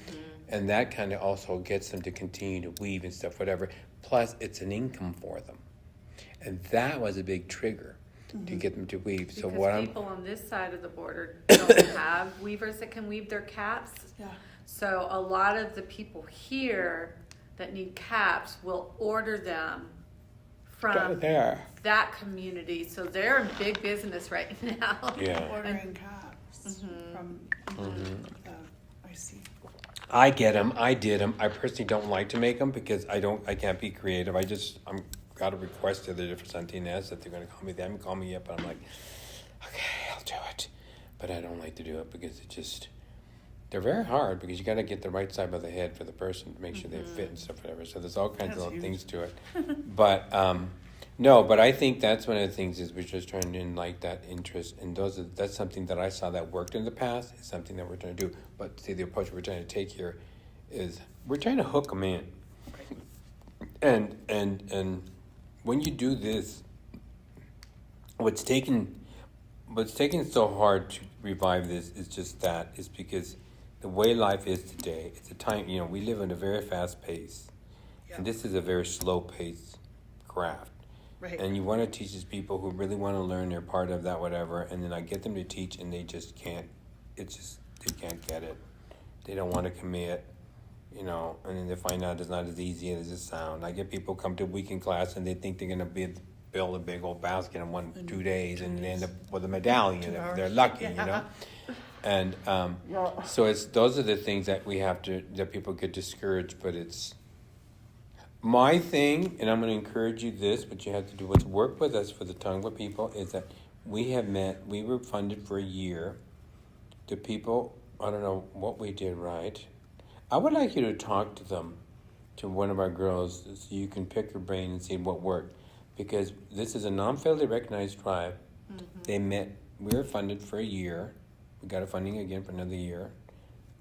And that kind of also gets them to continue to weave and stuff, whatever. Plus, it's an income for them. And that was a big trigger to get them to weave. Because people on this side of the border don't have weavers that can weave their caps. Yeah. So a lot of the people here that need caps will order them from There. that community. So they're in big business right now. Yeah. Ordering caps from. I see. I get them. I did them. I personally don't like to make them because I can't be creative. I'm got a request there for something else that they're going to call me. They haven't called me yet, but I'm like, okay, I'll do it. But I don't like to do it because they're very hard because you got to get the right side of the head for the person to make sure they fit and stuff, whatever. So there's all kinds of little things to it. But no, but I think that's one of the things is we're just trying to like that interest, and that's something that I saw that worked in the past. It's something that we're trying to do. But see, the approach we're trying to take here is we're trying to hook them in, and when you do this, what's taken so hard to revive this is just that is because the way life is today, it's a time, we live in a very fast pace, and this is a very slow pace craft. Right. And you want to teach these people who really want to learn, they're part of that, whatever, and then I get them to teach and they just can't, they can't get it. They don't want to commit, and then they find out it's not as easy as it sounds. I get people come to weekend class and they think they're going to build a big old basket in 2 days and they end up with a medallion if they're lucky, And so those are the things that that people get discouraged, but it's my thing, and I'm going to encourage you this, what you have to do is work with us for the Tongva people, is that we were funded for a year. The people, I don't know what we did right. I would like you to talk to them, to one of our girls, so you can pick her brain and see what worked. Because this is a non-federally recognized tribe. Mm-hmm. We were funded for a year. We got a funding again for another year.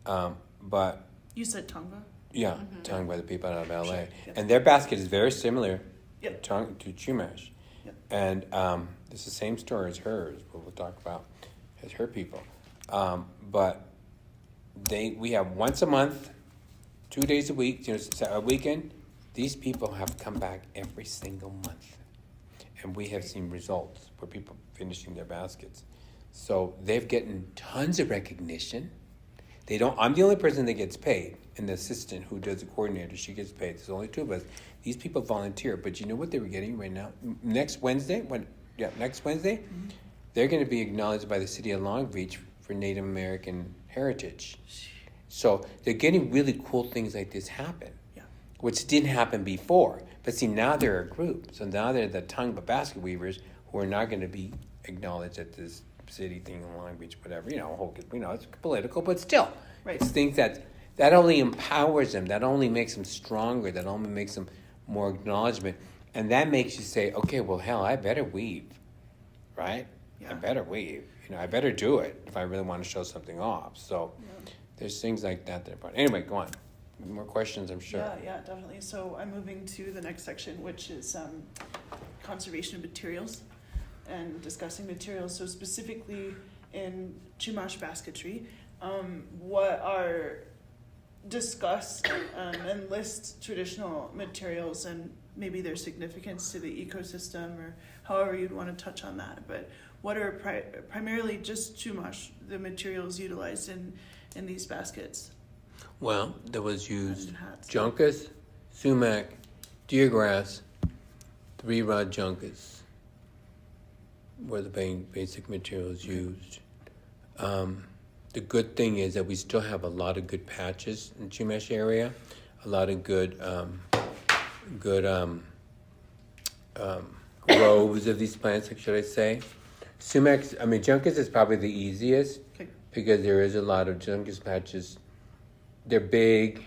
But You said Tonga? yeah, tongue by the people out of LA. Sure. Yep. And their basket is very similar Yep. to Chumash. Yep. And it's the same story as hers, what we'll talk about as her people. But we have once a month, 2 days a week, a weekend. These people have come back every single month. And we have seen results for people finishing their baskets. So they've gotten tons of recognition. I'm the only person that gets paid, and the assistant who does the coordinator, she gets paid. There's only two of us. These people volunteer, but you know what they were getting right now? Next Wednesday, they're going to be acknowledged by the city of Long Beach for Native American heritage. So they're getting really cool things like this happen, which didn't happen before. But see, now they're a group. So now they're the Tongva basket weavers who are not going to be acknowledged at this city thing in Long Beach, whatever, it's political, but still, Right. It's things that only empowers them, that only makes them stronger, that only makes them more acknowledgement, and that makes you say, okay, well, hell, I better weave, right? Yeah. I better weave, I better do it if I really want to show something off. So there's things like that are important. Anyway, go on. More questions, I'm sure. Yeah, definitely. So I'm moving to the next section, which is conservation of materials and discussing materials. So specifically in Chumash basketry, what are discussed and list traditional materials and maybe their significance to the ecosystem, or however you'd want to touch on that. But what are primarily just Chumash, the materials utilized in these baskets? Well, there was used And hats. juncus, sumac, deergrass, 3-rod juncus were the basic materials used. The good thing is that we still have a lot of good patches in Chumash area, a lot of good groves of these plants, should I say. Juncus is probably the easiest because there is a lot of juncus patches. They're big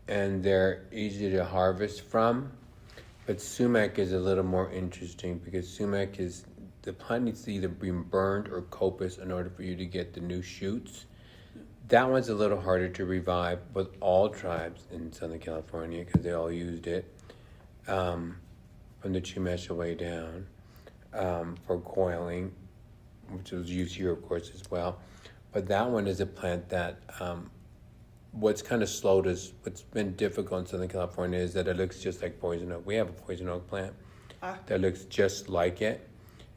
and they're easy to harvest from, but sumac is a little more interesting because sumac is, the plant needs to either be burned or coppice in order for you to get the new shoots. That one's a little harder to revive with all tribes in Southern California because they all used it from the Chumash way down for coiling, which was used here, of course, as well. But that one is a plant that what's kind of slowed us, what's been difficult in Southern California is that it looks just like poison oak. We have a poison oak plant that looks just like it,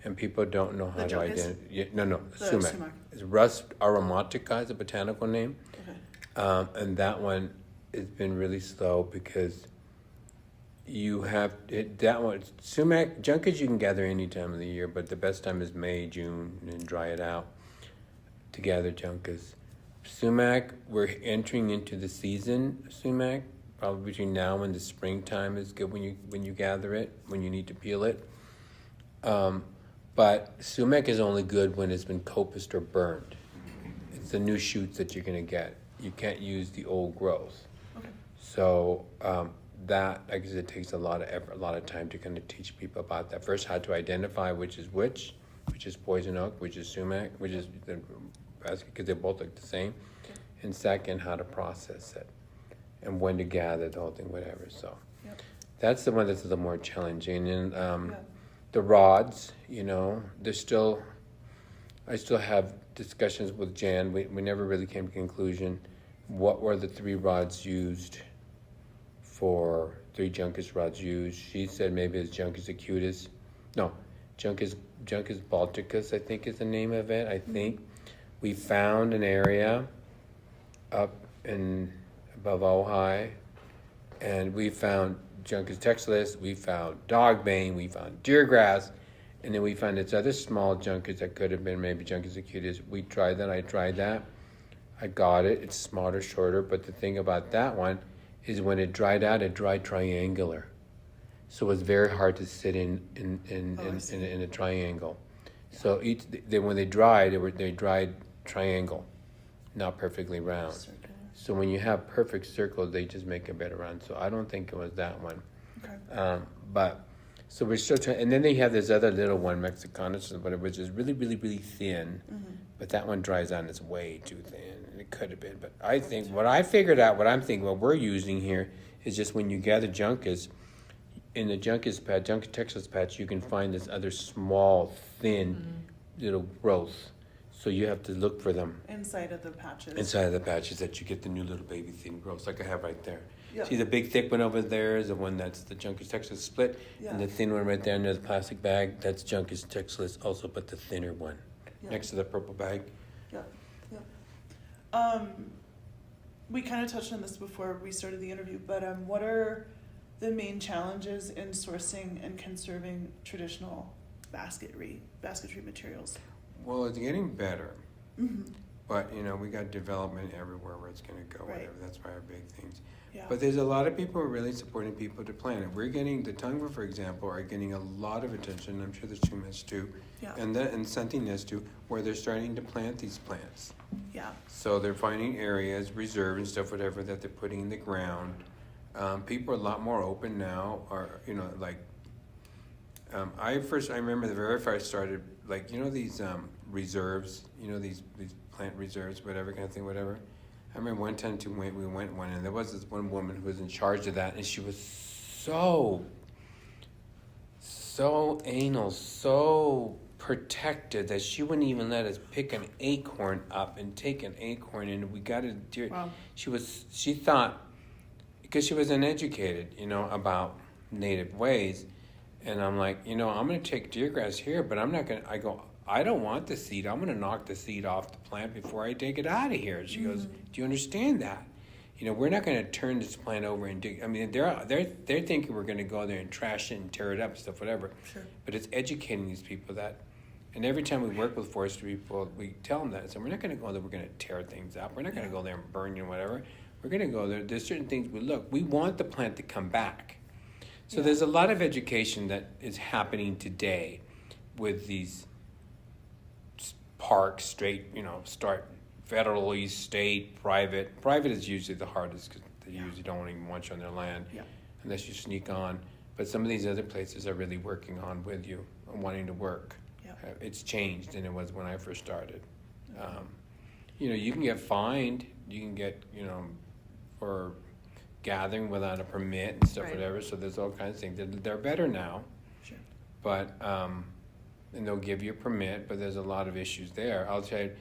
and people don't know how to identify. No, The sumac. sumac. It's Rust aromatica is a botanical name. Okay. And that one has been really slow because you have that one. Sumac junkets you can gather any time of the year, but the best time is May, June, and dry it out to gather juncas. Sumac, we're entering into the season of sumac. Probably between now and the springtime is good when you gather it, when you need to peel it. But sumac is only good when it's been copiced or burned. It's the new shoots that you're going to get. You can't use the old growth. Okay. So that, I guess, it takes a lot of effort, a lot of time to kind of teach people about that. First, how to identify which is poison oak, which is sumac, which is the basket, because they both look the same. Okay. And second, how to process it, and when to gather the whole thing, whatever. So Yep. that's the one that's a little more challenging. And Yeah. the rods, I still have discussions with Jan. We never really came to a conclusion. What were the three Juncus rods used? She said maybe it's Juncus acutus. No, Juncus balticus, I think is the name of it. I think we found an area up above Ojai, and we found Juncus textilis, we found dogbane, we found deergrass, and then we found this other small Juncus that could have been maybe Juncus acutus. We tried that. I tried that. I got it. It's smaller, shorter, but the thing about that one is when it dried out, it dried triangular. So it was very hard to sit in a triangle. Yeah. So when they dried, they dried triangle, not perfectly round. Circular. So when you have perfect circles, they just make a better round. So I don't think it was that one. Okay. So we're still trying, and then they have this other little one, Mexicanus, which is really, really, really thin. Mm-hmm. But that one dries out and it's way too thin. And it could have been. But I think what we're using here is just when you gather Juncus, in the Juncus textilis patch, you can find this other small, thin little growth. So you have to look for them. Inside of the patches. Inside of the patches that you get the new little baby thin growths like I have right there. Yep. See the big thick one over there is the one that's the Juncus textilis split. Yeah. And the thin one right there near the plastic bag, that's Juncus textilis also, but the thinner one. Yep. Next to the purple bag. Yeah. We kind of touched on this before we started the interview, but what are the main challenges in sourcing and conserving traditional basketry materials? Well, it's getting better. Mm-hmm. But, we got development everywhere where it's going to go, right. Whatever. That's why our big things. Yeah. But there's a lot of people who are really supporting people to plant it. We're getting, the Tongva, for example, are getting a lot of attention. I'm sure the Chumash too. Yeah. And Santinez too, where they're starting to plant these plants. Yeah. So they're finding areas, reserve and stuff, whatever, that they're putting in the ground. People are a lot more open now, I remember the very first I started, these reserves, these plant reserves, whatever kind of thing, whatever. I remember one time we went one, and there was this one woman who was in charge of that, and she was so anal, so protected that she wouldn't even let us pick an acorn up and take an acorn, and we got to do it. Wow. She thought, because she was uneducated, about native ways, and I'm like, I'm going to take deergrass here, but I'm not going to, I don't want the seed. I'm going to knock the seed off the plant before I take it out of here. She goes, do you understand that? We're not going to turn this plant over and dig. I mean, they're thinking we're going to go there and trash it and tear it up and stuff, whatever. Sure. But it's educating these people that, and every time we work with forestry people, we tell them that. So we're not going to go there, we're going to tear things up. We're not going to go there and burn whatever. We're going to go there. There's certain things we want the plant to come back. So there's a lot of education that is happening today with these parks, start federally, state, private. Private is usually the hardest because they usually don't even want you on their land unless you sneak on. But some of these other places are really working on with you and wanting to work. It's changed than it was when I first started. You can get fined. You can get, for gathering without a permit and stuff, whatever. So there's all kinds of things. They're better now. Sure. But, and they'll give you a permit, but there's a lot of issues there. I'll tell you,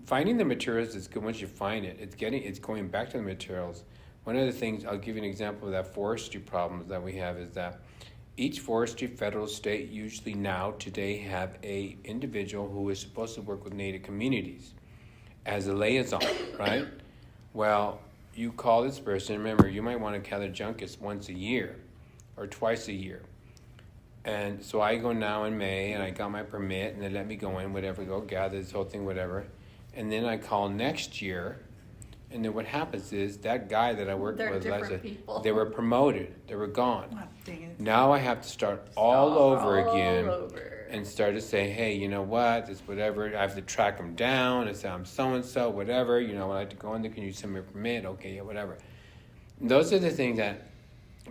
finding the materials is good once you find it. It's going back to the materials. One of the things, I'll give you an example of that forestry problems that we have is that each forestry, federal, state, usually now, today, have a individual who is supposed to work with Native communities as a liaison, right? Well, you call this person. Remember, you might want to gather junkets once a year or twice a year. And so I go now in May, and I got my permit, and they let me go in, whatever, go gather this whole thing, whatever. And then I call next year, and then what happens is that guy that I worked They're with, different people. they were promoted, they were gone. Ah, dang it. Now I have to start all over again. All over. And start to say, hey, you know what, this whatever, I have to track them down and say, I'm so-and-so, whatever, you know, I like to go in there, can you send me a permit? Okay, yeah, whatever. And those are the things that,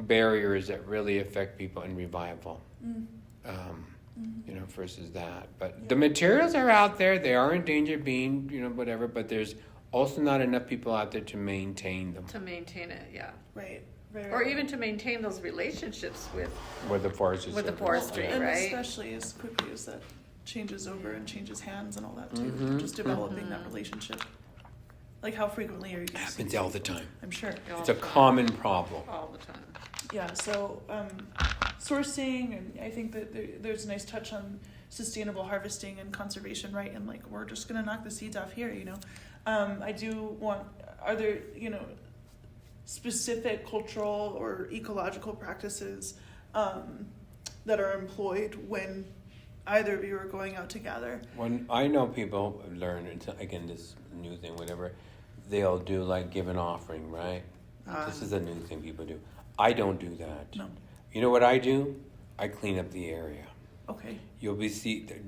barriers that really affect people in revival, you know, versus that. But the materials are out there, they are in danger of being, you know, whatever, but there's also not enough people out there to maintain them. To maintain it, yeah. Right. Or even to maintain those relationships with The forestry. With the Service. forestry, Yeah. And right? especially as quickly as that changes over and changes hands and all that too. Just developing that relationship. Like how frequently are you going to see Happens all the time. I'm sure. It's a common problem. all the time. Yeah, so sourcing, and I think that there's a nice touch on sustainable harvesting and conservation, right? And like, we're just going to knock the seeds off here, you know. I do want, are there, you know, specific cultural or ecological practices that are employed when either of you are going out to gather? When I know people learn, again, this new thing, whatever, they'll do like give an offering, right? This is a new thing people do. I don't do that. No. You know what I do? I clean up the area. Okay. You'll be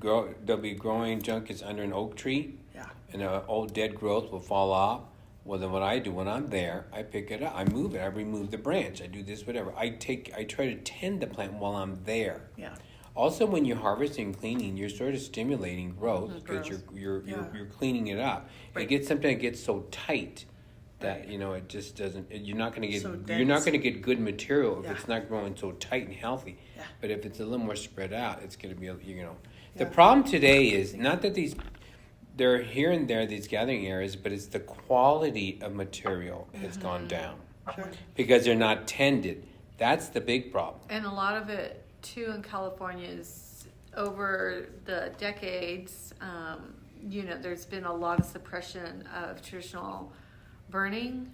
there'll be growing junkets under an oak tree, Yeah. and an old dead growth will fall off. Well, then what I do when I'm there, I pick it up, I move it, I remove the branch, I do this, whatever. I try to tend the plant while I'm there. Yeah. Also, when you're harvesting and cleaning, you're sort of stimulating growth because growth. you're Yeah. cleaning it up. Right. It gets something that gets so tight that Right. you know it just doesn't. You're not going to So get you're not dense. going to get good material if Yeah. it's not growing so tight and healthy. Yeah. But if it's a little more spread out, it's going to be you know. The Yeah. problem today is not that they're here and there these gathering areas, but it's the quality of material has gone down Sure. because they're not tended. That's the big problem. And a lot of it too in California is over the decades, you know, there's been a lot of suppression of traditional burning.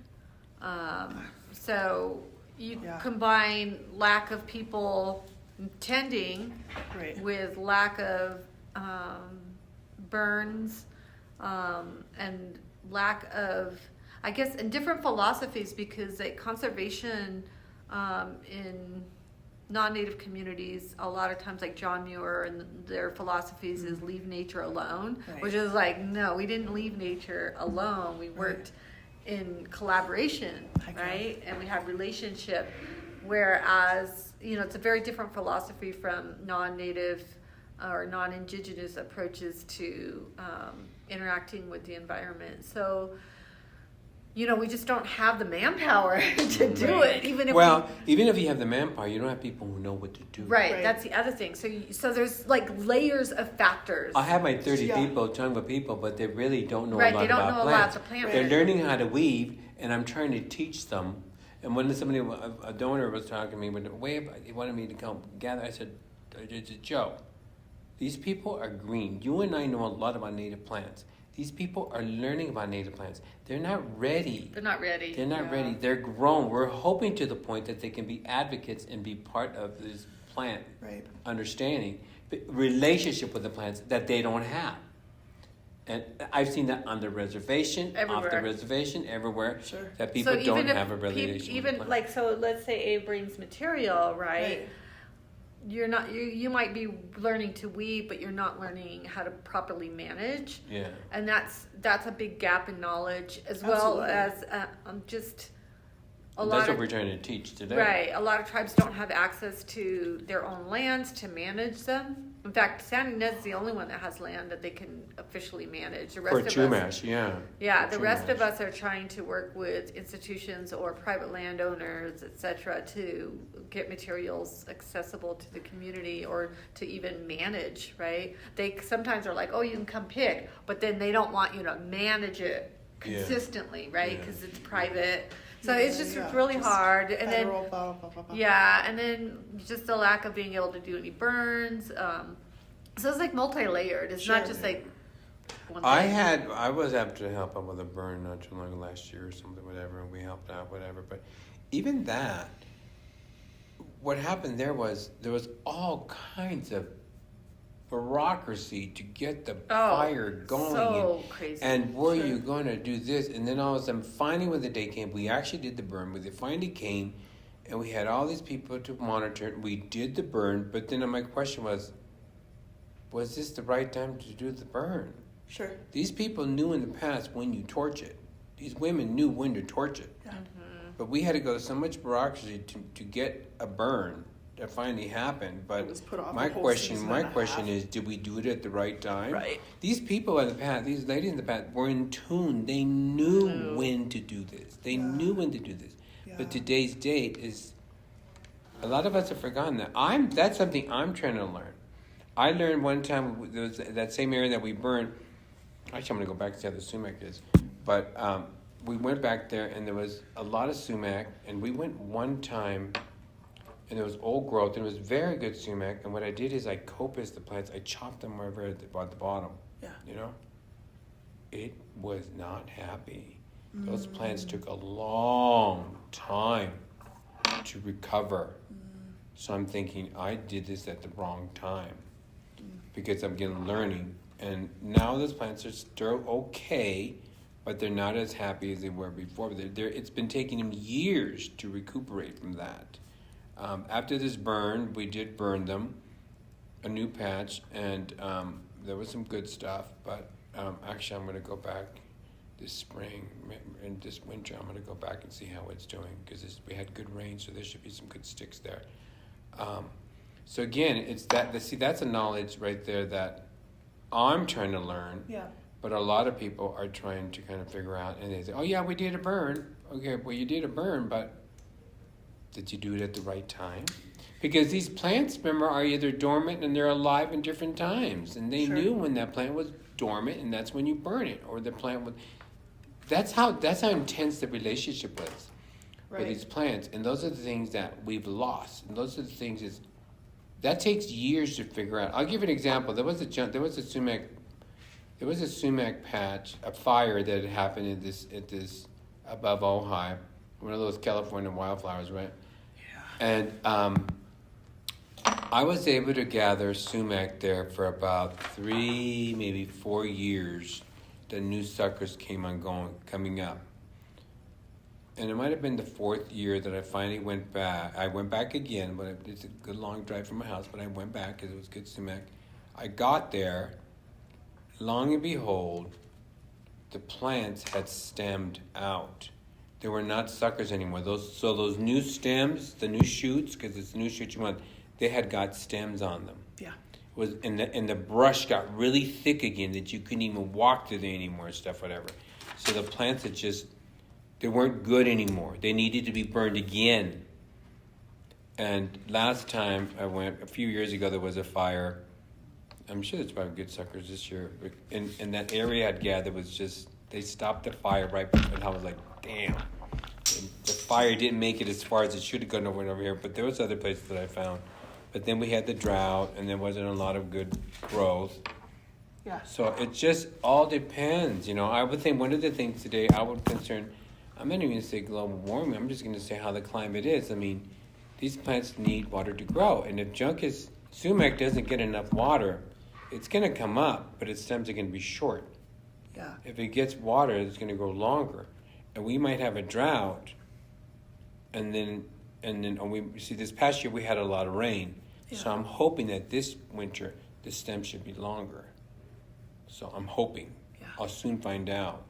So you Yeah. combine lack of people tending Right. with lack of burns and lack of, I guess, and different philosophies, because like conservation in non-native communities, a lot of times like John Muir and their philosophies is leave nature alone, Right. which is like, no, we didn't leave nature alone. We worked in collaboration, Heck yeah. right? And we had relationship, whereas, you know, it's a very different philosophy from non-native or non-indigenous approaches to interacting with the environment. So, you know, we just don't have the manpower to do Right. it, even if Even if you have the manpower, you don't have people who know what to do. right, Right. that's the other thing. So there's like layers of factors. I have my 30 Yeah. people, tongue of people, but they really don't know Right, a lot they don't about know plants. about the plant. They're learning how to weave, and I'm trying to teach them. And when a donor was talking to me, he wanted me to come gather, I said, Joe, these people are green. You and I know a lot about native plants. These people are learning about native plants. They're not ready. They're not ready. They're not Yeah. ready. They're grown. We're hoping to the point that they can be advocates and be part of this plant Right. understanding, relationship with the plants that they don't have. And I've seen that on the reservation, off the Everywhere. reservation, everywhere, Sure. that people don't if have a relationship with even plants. like, so let's say Abe brings material, right? Right. You're not, you might be learning to weave, but you're not learning how to properly manage. Yeah. And that's a big gap in knowledge, as well Absolutely. as just a And lot that's what of, we're trying to teach today. right, a lot of tribes don't have access to their own lands to manage them. In fact, San Ynez is the only one that has land that they can officially manage. The rest For of us, Chumash, yeah. yeah, For the rest of Chumash. us are trying to work with institutions or private landowners, et cetera, to get materials accessible to the community or to even manage, right? They sometimes are like, oh, you can come pick, but then they don't want you to manage it Yeah. consistently, right? Yeah. Because it's private. So Yeah, it's just yeah, it's really just hard. And then, federal, blah, blah, blah, blah. yeah, and then just the lack of being able to do any burns. So it's like multi-layered. It's not Sure. just like one I day. was able to help out with a burn not too long last year or something, whatever, and we helped out, whatever. But even that, what happened there was all kinds of bureaucracy to get the fire going. So crazy. And were you going to do this? And then all of a sudden, finally, when the day came, we actually did the burn. When they finally came, and we had all these people to monitor it. We did the burn, but then my question was this the right time to do the burn? Sure. These people knew in the past when you torch it. These women knew when to torch it. Yeah. But we had to go so much bureaucracy to get a burn that finally happened. It But was put off my a whole question season and a half. is, did we do it at the right time? Right. These people in the past, these ladies in the past, were in tune. They knew when to do this. They knew when to do this. Yeah. But today's date is, a lot of us have forgotten that. That's something I'm trying to learn. I learned one time, there was that same area that we burned. Actually, I'm going to go back to see how the sumac is. But we went back there, and there was a lot of sumac. And we went one time, and there was old growth, and it was very good sumac. And what I did is I copiced the plants. I chopped them wherever at the bottom. Yeah. You know? It was not happy. Those plants took a long time to recover. So I'm thinking, I did this at the wrong time. Because I'm getting learning. And now those plants are still okay, but they're not as happy as they were before. It's been taking them years to recuperate from that. After this burn, we did burn them, a new patch, and there was some good stuff. But actually, I'm going to go back this spring and this winter. I'm going to go back and see how it's doing because we had good rain, so there should be some good sticks there. So again, it's that's a knowledge right there that I'm trying to learn. Yeah. But a lot of people are trying to kind of figure out, and they say, "Oh yeah, we did a burn." Okay, well you did a burn, but did you do it at the right time? Because these plants, remember, are either dormant and they're alive in different times, and they knew when that plant was dormant, and that's when you burn it, or the plant was. That's how intense the relationship is with these plants, and those are the things that we've lost, and those are the things that takes years to figure out. I'll give you an example. There was a sumac patch, a fire that had happened at this above Ojai, one of those California wildflowers, right? Yeah. And I was able to gather sumac there for about 3, maybe 4 years. The new suckers coming up. And it might have been the 4th year that I finally went back. I went back again, but it's a good long drive from my house, but I went back because it was good sumac. I got there, long and behold, the plants had stemmed out. They were not suckers anymore. Those new stems, the new shoots, because it's the new shoots you want, they had got stems on them. Yeah. And the brush got really thick again that you couldn't even walk through there anymore and stuff, whatever. So the plants had they weren't good anymore. They needed to be burned again. And last time I went, a few years ago, there was a fire. I'm sure there's probably good suckers this year. In that area I'd gathered was they stopped the fire right before, and I was like, damn. And the fire didn't make it as far as it should have gone over here, but there was other places that I found. But then we had the drought, and there wasn't a lot of good growth. Yeah. So it just all depends. I would think one of the things today I would concern, I'm not even going to say global warming, I'm just going to say how the climate is. I mean, these plants need water to grow. And if sumac doesn't get enough water, it's going to come up, but its stems are going to be short. Yeah. If it gets water, it's going to grow longer. And we might have a drought, and then we see this past year we had a lot of rain. Yeah. So I'm hoping that this winter the stem should be longer. So I'm hoping. Yeah. I'll soon find out.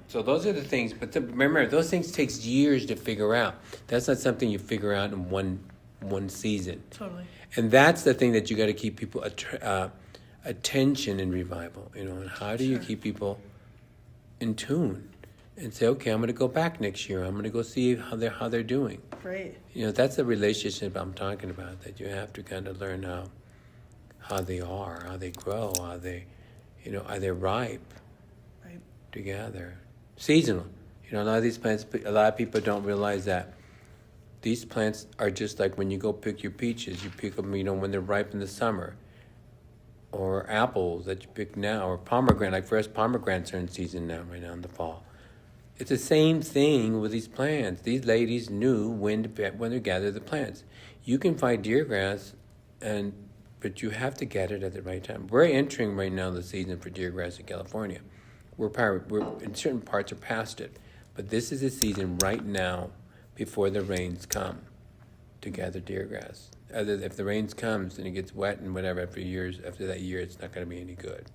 So those are the things, but remember, those things takes years to figure out. That's not something you figure out in one season. Totally. And that's the thing that you got to keep people attention in revival. And how do you keep people in tune and say, okay, I'm going to go back next year. I'm going to go see how they're doing. Right. That's the relationship I'm talking about. That you have to kind of learn how they are, how they grow, how they, are they ripe. Together, seasonal. A lot of these plants. A lot of people don't realize that these plants are just like when you go pick your peaches. You pick them, when they're ripe in the summer. or apples that you pick now, or pomegranate, like for us, pomegranates are in season now, right now in the fall. It's the same thing with these plants. These ladies knew when to gather the plants. You can find deer grass, but you have to get it at the right time. We're entering right now the season for deer grass in California. We're in certain parts are past it, but this is the season right now before the rains come to gather deer grass. If the rains comes and it gets wet and whatever after that year, it's not going to be any good.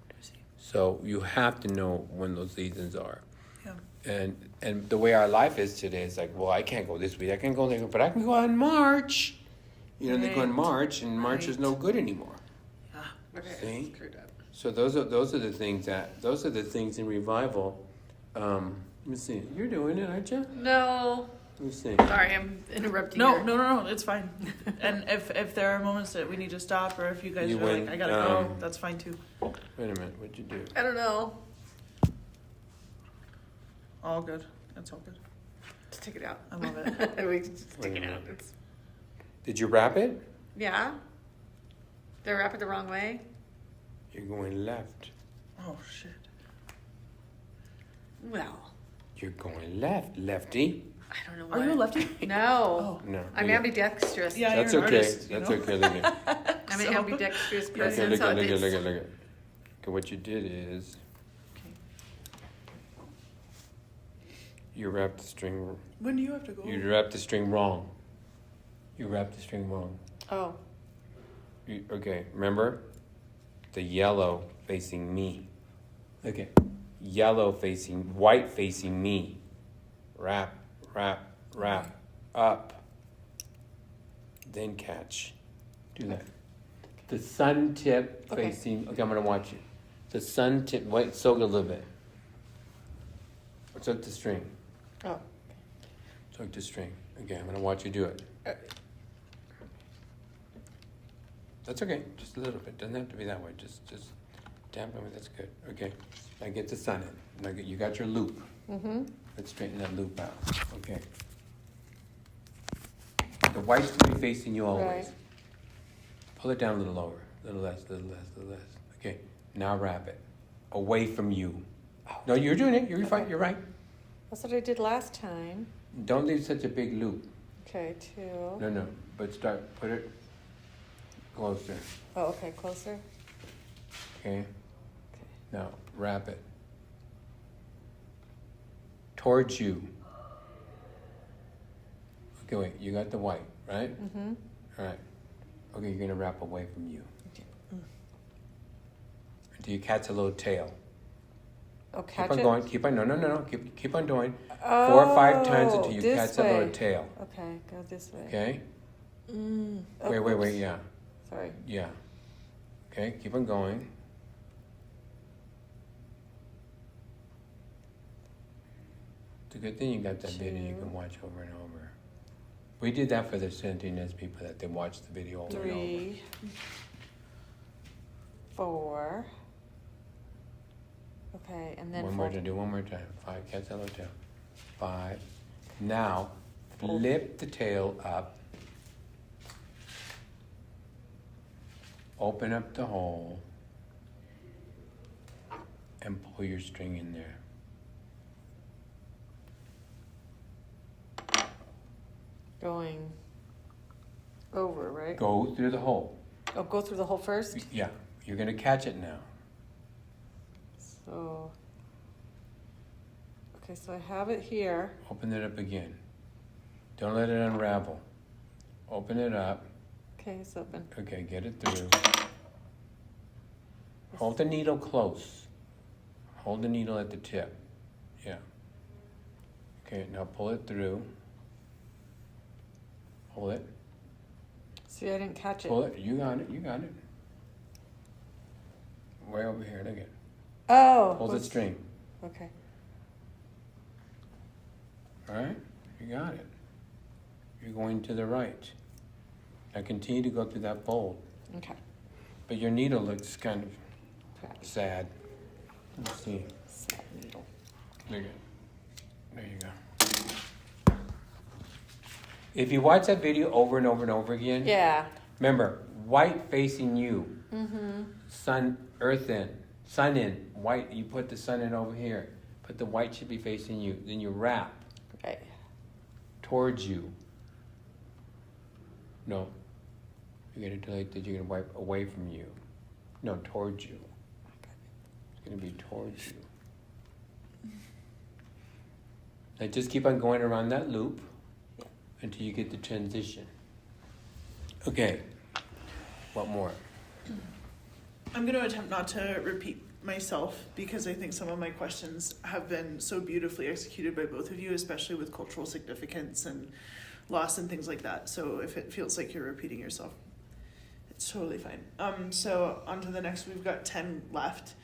So you have to know when those seasons are. Yeah. And the way our life is today, it's like, well, I can't go this week, I can go there, but I can go in March. You know, they go in March, and March is no good anymore. Yeah. Okay, See? screwed up. So those are the things in revival. Let me see. You're doing it, aren't you? No. Let me see. Sorry, I'm interrupting. No, it's fine. And if there are moments that we need to stop, or if you guys You are went, like, I gotta go, that's fine too. Wait a minute. What'd you do? I don't know. All good. That's all good. Just take it out. I love it. We just Wait take a it out. minute. Did you wrap it? Yeah. Did I wrap it the wrong way? You're going left. Oh shit. Well, You're going left, lefty. I don't know Are why. you a lefty? No. No. Oh. I'm ambidextrous. Yeah, That's you're an okay. artist, you That's know? okay. Look at. I'm an So- ambidextrous Yeah, person. Look so at. Look it's- at. Okay, what you did is you wrapped the string. When do you have to go? You wrapped the string wrong. You wrapped the string wrong. Oh. Okay, remember? The yellow facing me. Okay. Yellow facing, white facing me. Wrap, up. Then catch. Do that. The sun tip Okay. facing, okay, I'm gonna watch you. The sun tip, wait, soak it a little bit. Soak the string. Oh. Soak the string. Okay, I'm gonna watch you do it. That's okay, just a little bit. Doesn't have to be that way. Just dampen it. That's good. Okay, now get the sun in. Now you got your loop. Mm-hmm. Let's straighten that loop out. Okay. The white's gonna be facing you always. Right. Pull it down a little lower. A little less. Okay. Now wrap it away from you. No, you're doing it. You're fine. You're right. That's what I did last time. Don't leave such a big loop. Okay, two. No. But put it closer. Oh, okay, closer. Okay. Now wrap it towards you. Okay, wait. You got the white, right? Mm-hmm. All right. Okay, you're gonna wrap away from you. Until you catch a little tail. Oh, catch Keep on it? going. Keep on. No. Keep on doing. 4 or 5 times until you this catch a little way. tail. Okay, go this way. Okay. Oh, Wait. oops. Yeah. Sorry. Yeah. Okay. Keep on going. It's a good thing you got that video you can watch over and over. We did that for the Sentinels people that they watched the video over and over. 3, 4. Okay, and then One more time. 5. Catch that little tail. 5. Now, flip the tail up. Open up the hole. And pull your string in there. going over, right? Go through the hole. Oh, go through the hole first? Yeah, you're gonna catch it now. So, okay, so I have it here. Open it up again. Don't let it unravel. Open it up. Okay, it's open. Okay, get it through. Hold the needle close. Hold the needle at the tip. Yeah. Okay, now pull it through. Pull it. See, I didn't catch it. Pull it. You got it. Way over here. Look at. Oh. Pull the string. Okay. All right. You got it. You're going to the right. Now continue to go through that fold. Okay. But your needle looks kind of Okay. sad. Let's see. Sad needle. Look at. There you go. If you watch that video over and over and over again, Yeah. remember, white facing you. sun, earth in, sun in, white, you put the sun in over here, but the white should be facing you. Then you wrap Right. towards you. No. You're going to do like that, you're going to wipe away from you. No, towards you. It's going to be towards you. Now just keep on going around that loop until you get the transition. Okay. What more? I'm going to attempt not to repeat myself because I think some of my questions have been so beautifully executed by both of you, especially with cultural significance and loss and things like that. So if it feels like you're repeating yourself, it's totally fine. So on to the next, we've got 10 left.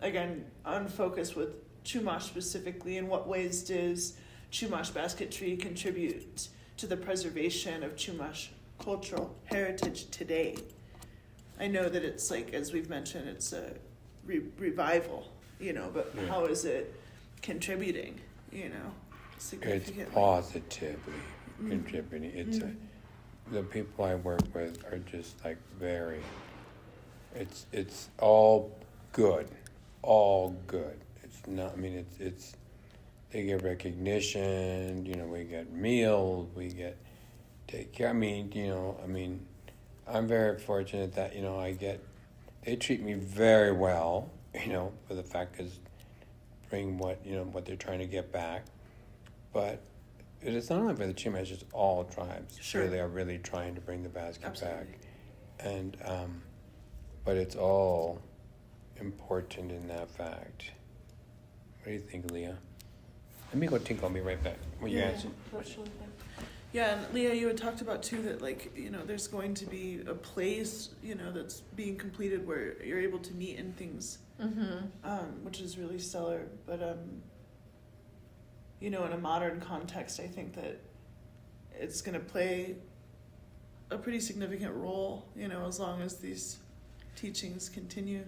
Again, on focus with Chumash specifically, in what ways does Chumash basketry contribute to the preservation of Chumash cultural heritage today? I know that it's like, as we've mentioned, it's a revival, but how is it contributing, significantly? It's positively contributing. It's the people I work with are just like very, it's all good. It's not, it's they get recognition, we get meals, we get take care. I'm very fortunate that, they treat me very well, for the fact is bring what they're trying to get back. But it is not only for the Chumash, it's all tribes. Sure. They are really trying to bring the basket Absolutely. back. And, but it's all important in that fact. What do you think, Leah? Let me go tinkle, I'll be right back. Will you answer? That's totally fine. Yeah, and Leah, you had talked about too that there's going to be a place, that's being completed where you're able to meet and things, which is really stellar. But in a modern context, I think that it's going to play a pretty significant role, as long as these teachings continue.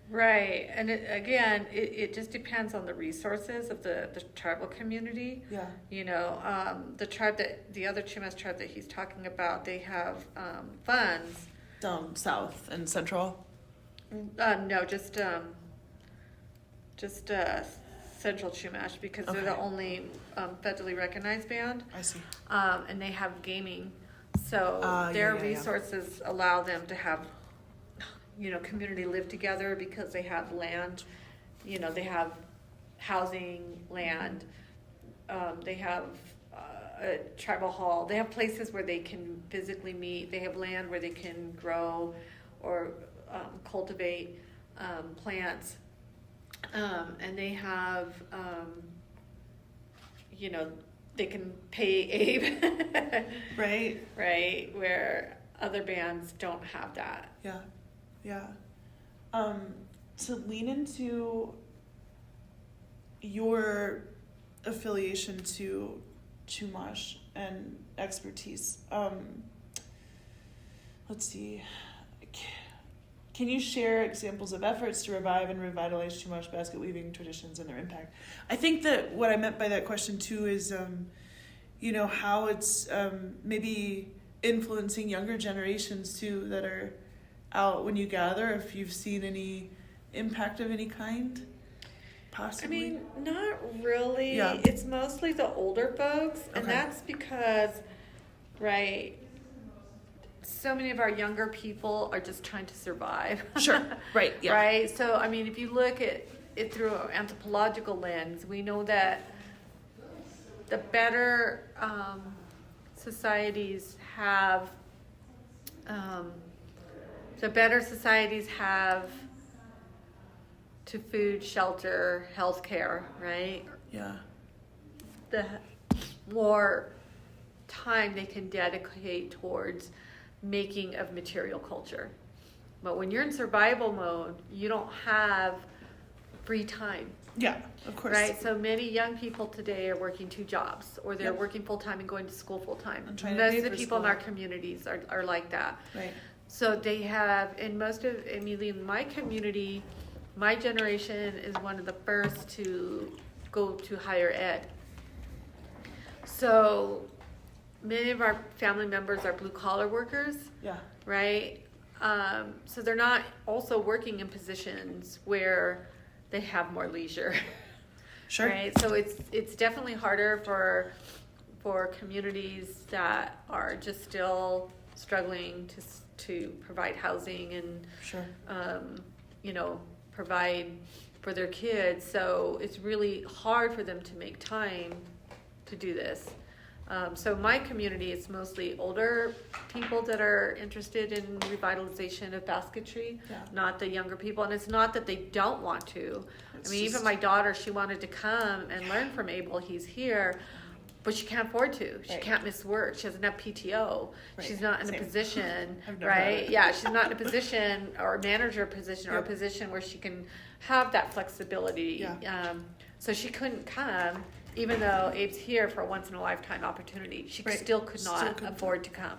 Right, and it just depends on the resources of the tribal community. Yeah. The other Chumash tribe that he's talking about, they have funds. Down south and central? No, just Central Chumash, because they're the Okay. only federally recognized band. I see. And they have gaming, so their resources allow them to have community live together because they have land, they have housing, land, they have a tribal hall, they have places where they can physically meet, they have land where they can grow or cultivate plants, and they have, they can pay Abe. Right, where other bands don't have that. Yeah. To lean into your affiliation to Chumash and expertise, let's see. Can you share examples of efforts to revive and revitalize Chumash basket weaving traditions and their impact? I think that what I meant by that question too is, how it's maybe influencing younger generations too that are out when you gather, if you've seen any impact of any kind, possibly? Not really. Yeah. It's mostly the older folks, and Okay. that's because, so many of our younger people are just trying to survive. Sure, right, yeah. Right? So, if you look at it through an anthropological lens, we know that the better societies have to food, shelter, healthcare, right? Yeah. The more time they can dedicate towards making of material culture. But when you're in survival mode, you don't have free time. Yeah, of course. Right? So many young people today are working 2 jobs, or they're Yep. working full time and going to school full time. And trying to Most pay of the for people in school. our communities are like that. Right. So they have, in my community, my generation is one of the first to go to higher ed. So many of our family members are blue collar workers, Yeah. right? So they're not also working in positions where they have more leisure. Sure. Right. So it's definitely harder for communities that are just still struggling to provide housing and Sure. Provide for their kids. So it's really hard for them to make time to do this. So my community is mostly older people that are interested in revitalization of basketry, not the younger people. And it's not that they don't want to. Even my daughter, she wanted to come and learn from Abel. He's here, but she can't afford to. She can't miss work. She doesn't have PTO. Right. She's not in a position, right? Yeah, she's not in a position or a manager position or a position where she can have that flexibility. Yeah. So she couldn't come. Even though Abe's here for a once-in-a-lifetime opportunity, she still could not afford to come.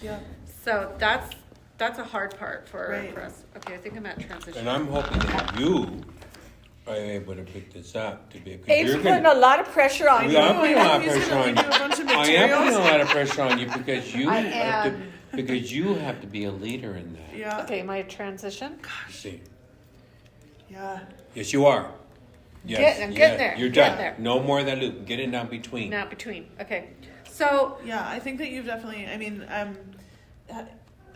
Yeah. So that's a hard part for us. Okay, I think I'm at transition. And I'm hoping that you are able to pick this up to be. Abe's putting a lot of pressure on you. I'm putting a lot of pressure on you. I am putting a lot of pressure on you because you have to be a leader in that. Yeah. Okay, my transition. You see. Yeah. Yes, you are. Yes, I'm getting there. You're done. There. No more of that loop. Get it now between. Not between. Okay. So. Yeah, I think that you've definitely,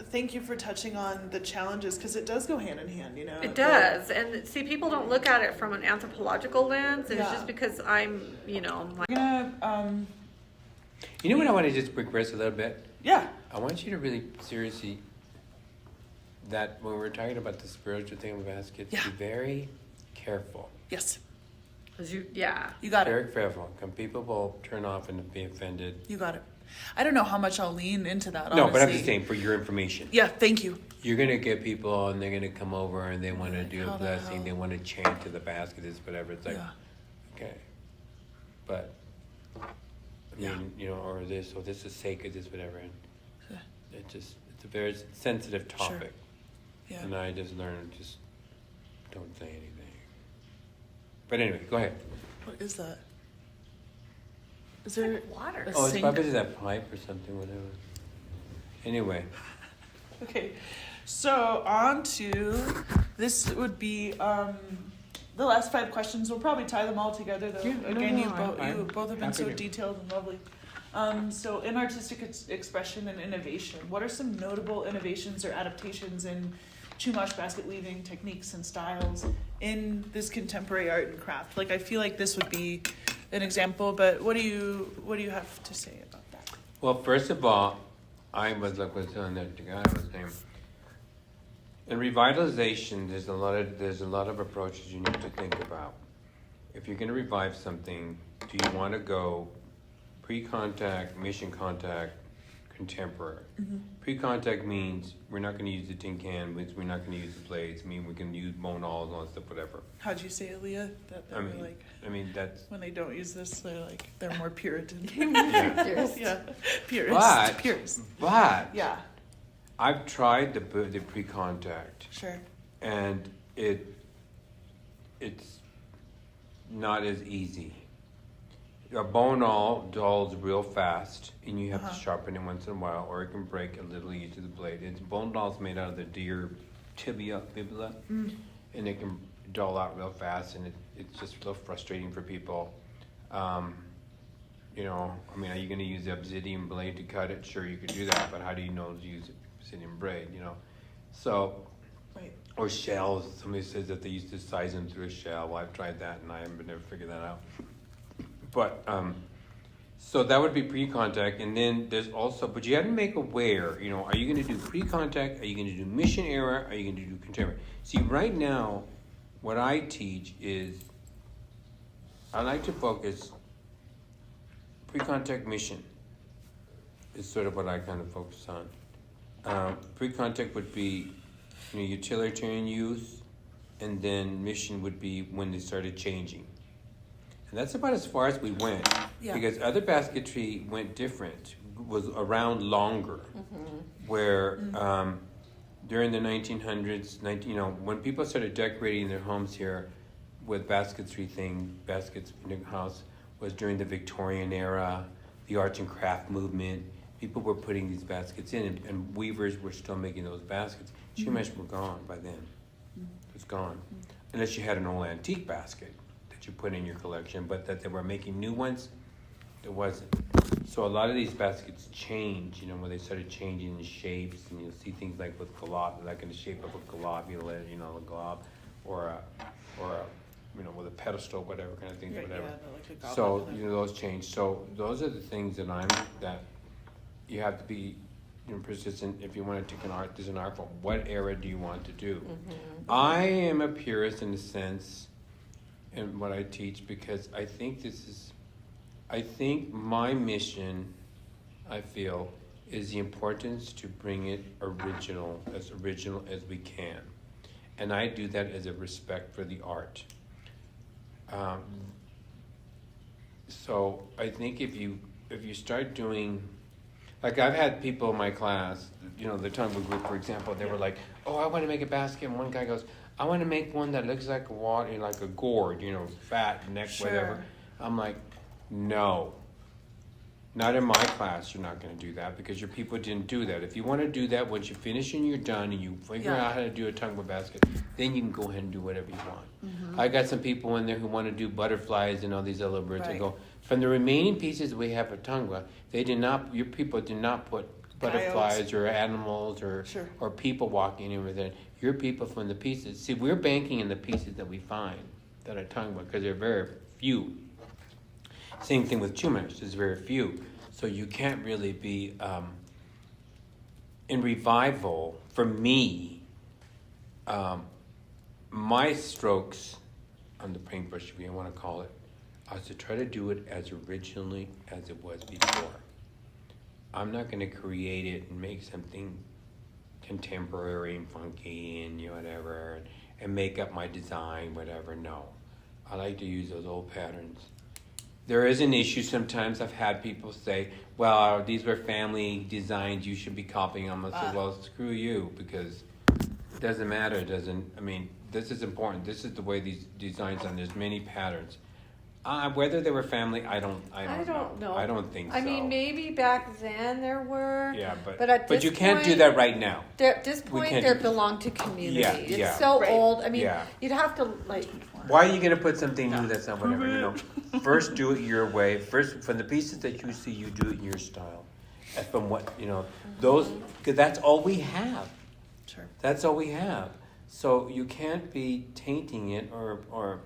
thank you for touching on the challenges because it does go hand in hand, It does. And see, people don't look at it from an anthropological lens. And it's just because I'm like. We're gonna, You know what I want to just regress a little bit? Yeah. I want you to really seriously, that when we're talking about the spiritual thing of baskets, be very careful. Yes. You got it. Very careful. People will turn off and be offended. You got it. I don't know how much I'll lean into that, honestly. No, but I'm just saying for your information. Yeah, thank you. You're going to get people and they're going to come over and they want to do a blessing. They want to chant to the basket, whatever. It's like, okay. But, or this is sacred, this, whatever. And it's a very sensitive topic. Sure. Yeah. And I just learned, just don't say anything. But anyway, go ahead. What is that? Is there water? It's probably that pipe or something, whatever. Anyway. Okay, so on to this would be the last 5 questions. We'll probably tie them all together, though. You both have been so detailed and lovely. So in artistic expression and innovation, what are some notable innovations or adaptations in Chumash basket weaving techniques and styles in this contemporary art and craft? Like, I feel like this would be an example, but what do you have to say about that? Well, first of all, I was telling that the guy was saying, in revitalization, there's a lot of approaches you need to think about. If you're going to revive something, do you want to go pre-contact, mission contact, contemporary? Mm-hmm. Pre-contact means we're not going to use the tin can, means we're not going to use the blades, mean we can use bone awls and all that stuff, whatever. How'd you say, Aaliyah? That's when they don't use this, they're more Puritan. Purist. Yeah, purist. But yeah, I've tried the pre-contact. Sure. And it's not as easy. A bone awl dulls real fast, and you have to sharpen it once in a while, or it can break a little easy to the blade. Bone awl is made out of the deer fibula, and it can dull out real fast, and it's just a little frustrating for people. Are you going to use the obsidian blade to cut it? Sure, you could do that, but how do you know to use obsidian blade? So. Right. Or shells. Somebody says that they used to size them through a shell. Well, I've tried that, and I haven't been able to figure that out. But, so that would be pre-contact, and then there's also, but you have to make aware, are you going to do pre-contact, are you going to do mission era, are you going to do contemporary? See, right now, what I teach is, I like to focus, pre-contact mission is sort of what I kind of focus on. Pre-contact would be, utilitarian use, and then mission would be when they started changing. And that's about as far as we went, because other basketry went different, was around longer, where during the 1900s, when people started decorating their homes here with baskets in the house, was during the Victorian era, the arts and craft movement, people were putting these baskets in, and weavers were still making those baskets. Chumash were gone by then. It's gone. Unless you had an old antique basket that you put in your collection, but that they were making new ones, there wasn't. So a lot of these baskets change, you know, when they started changing the shapes, and you'll see things like with glob, like in the shape of a globule, you know, a glob, or a, you know, with a pedestal, whatever kind of thing, Right, whatever. yeah, like a So, goblet. you know, those change. So those are the things that you have to be, you know, persistent if you want to take an art. There's an art form. What era do you want to do? I am a purist in a sense in what I teach, because I think my mission, I feel, is the importance to bring it original as we can. And I do that as a respect for the art. So I think if you start doing, like I've had people in my class, you know, the Tongue group, for example, they were like, oh, I want to make a basket. And one guy goes, I want to make one that looks like a water, like a gourd, you know, fat, neck, whatever. I'm like, no. Not in my class, you're not going to do that, because your people didn't do that. If you want to do that, once you finish and you're done and you figure out how to do a tongue basket, then you can go ahead and do whatever you want. I got some people in there who want to do butterflies and all these other birds. I go, from the remaining pieces we have of tongva, your people did not put butterflies or animals or people walking in with it. Your people from the pieces. See, we're banking in the pieces that we find that are tongva, because they're very few. Same thing with Chumash, there's very few. So you can't really be, in revival, for me, my strokes on the paintbrush, if you want to call it, I was to try to do it as originally as it was before. I'm not going to create it and make something contemporary and funky and whatever, and make up my design, whatever. No. I like to use those old patterns. There is an issue sometimes. I've had people say, well, these were family designs, you should be copying them. I said, well, screw you, because it doesn't matter. This is important. This is the way these designs are. There's many patterns. Whether they were family, I don't know. I don't think so. I mean, maybe back then there were. Yeah, but you can't do that right now. At this point, they belong to community. Yeah, it's so old. I mean, you'd have to like. Why are you going to put something new that's not whatever? You know, first do it your way. First, from the pieces that you see, you do it in your style. And from what those, because that's all we have. Sure. That's all we have. So you can't be tainting it or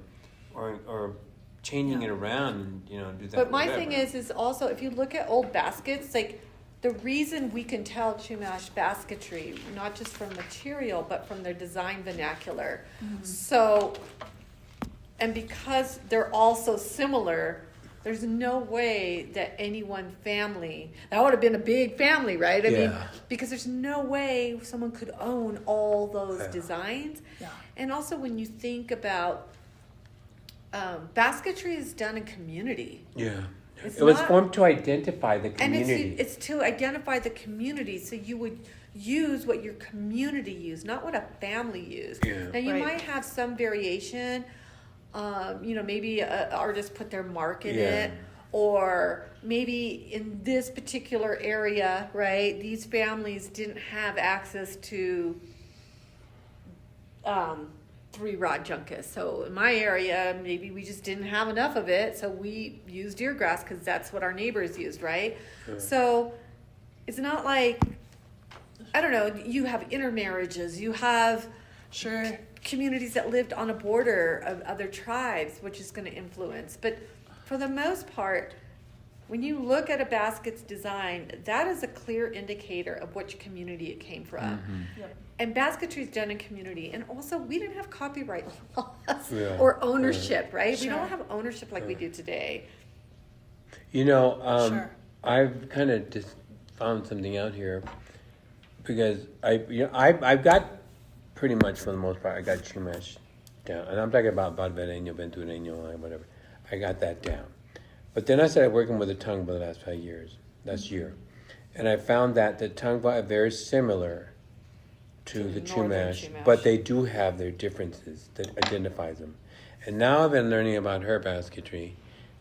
changing it around and do that. But my thing is also, if you look at old baskets, like the reason we can tell Chumash basketry, not just from material, but from their design vernacular. So, and because they're all so similar, there's no way that any one family, that would have been a big family, right? I mean, because there's no way someone could own all those designs. Yeah. And also when you think basketry is done in community. Yeah. It was formed to identify the community. And it's to identify the community. So you would use what your community used, not what a family used. Yeah. Now you might have some variation. Maybe an artist put their mark in it, or maybe in this particular area, right? These families didn't have access to 3-rod junkus. So in my area, maybe we just didn't have enough of it, so we used deer grass because that's what our neighbors used, right? Sure. So it's not like, I don't know, you have intermarriages, you have communities that lived on a border of other tribes, which is going to influence. But for the most part, when you look at a basket's design, that is a clear indicator of which community it came from. Yep. And basketry is done in community. And also, we didn't have copyright laws or ownership, right? We don't have ownership like we do today. I've kind of just found something out here, because I've got pretty much, for the most part, I got Chumash down. And I'm talking about Barbereño, Ventureño, whatever. I got that down. But then I started working with the tongue for the last 5 years, last year. And I found that the tongue are very similar to the Chumash, but they do have their differences that identifies them. And now I've been learning about her basketry,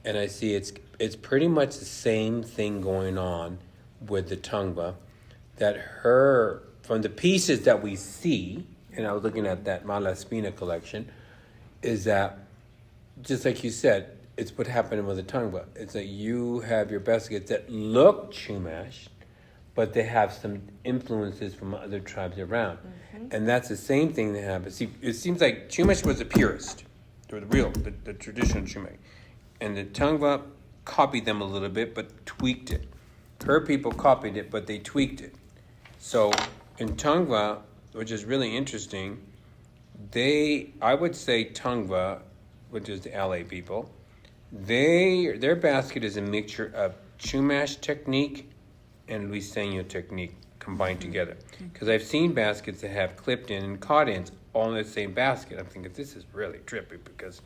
and I see it's pretty much the same thing going on with the tungba, that her, from the pieces that we see, and I was looking at that Malaspina collection, is that, just like you said, it's what happened with the tungba. It's that you have your baskets that look Chumash, but they have some influences from other tribes around. And that's the same thing that happens. See, it seems like Chumash was the purist, or the real, the traditional Chumash. And the tungba copied them a little bit, but tweaked it. Her people copied it, but they tweaked it. So in tungba, which is really interesting, I would say tungba, which is the LA people, their basket is a mixture of Chumash technique and Luiseño technique combined together. Because I've seen baskets that have clipped in and caught ins all in the same basket. I'm thinking, this is really trippy, because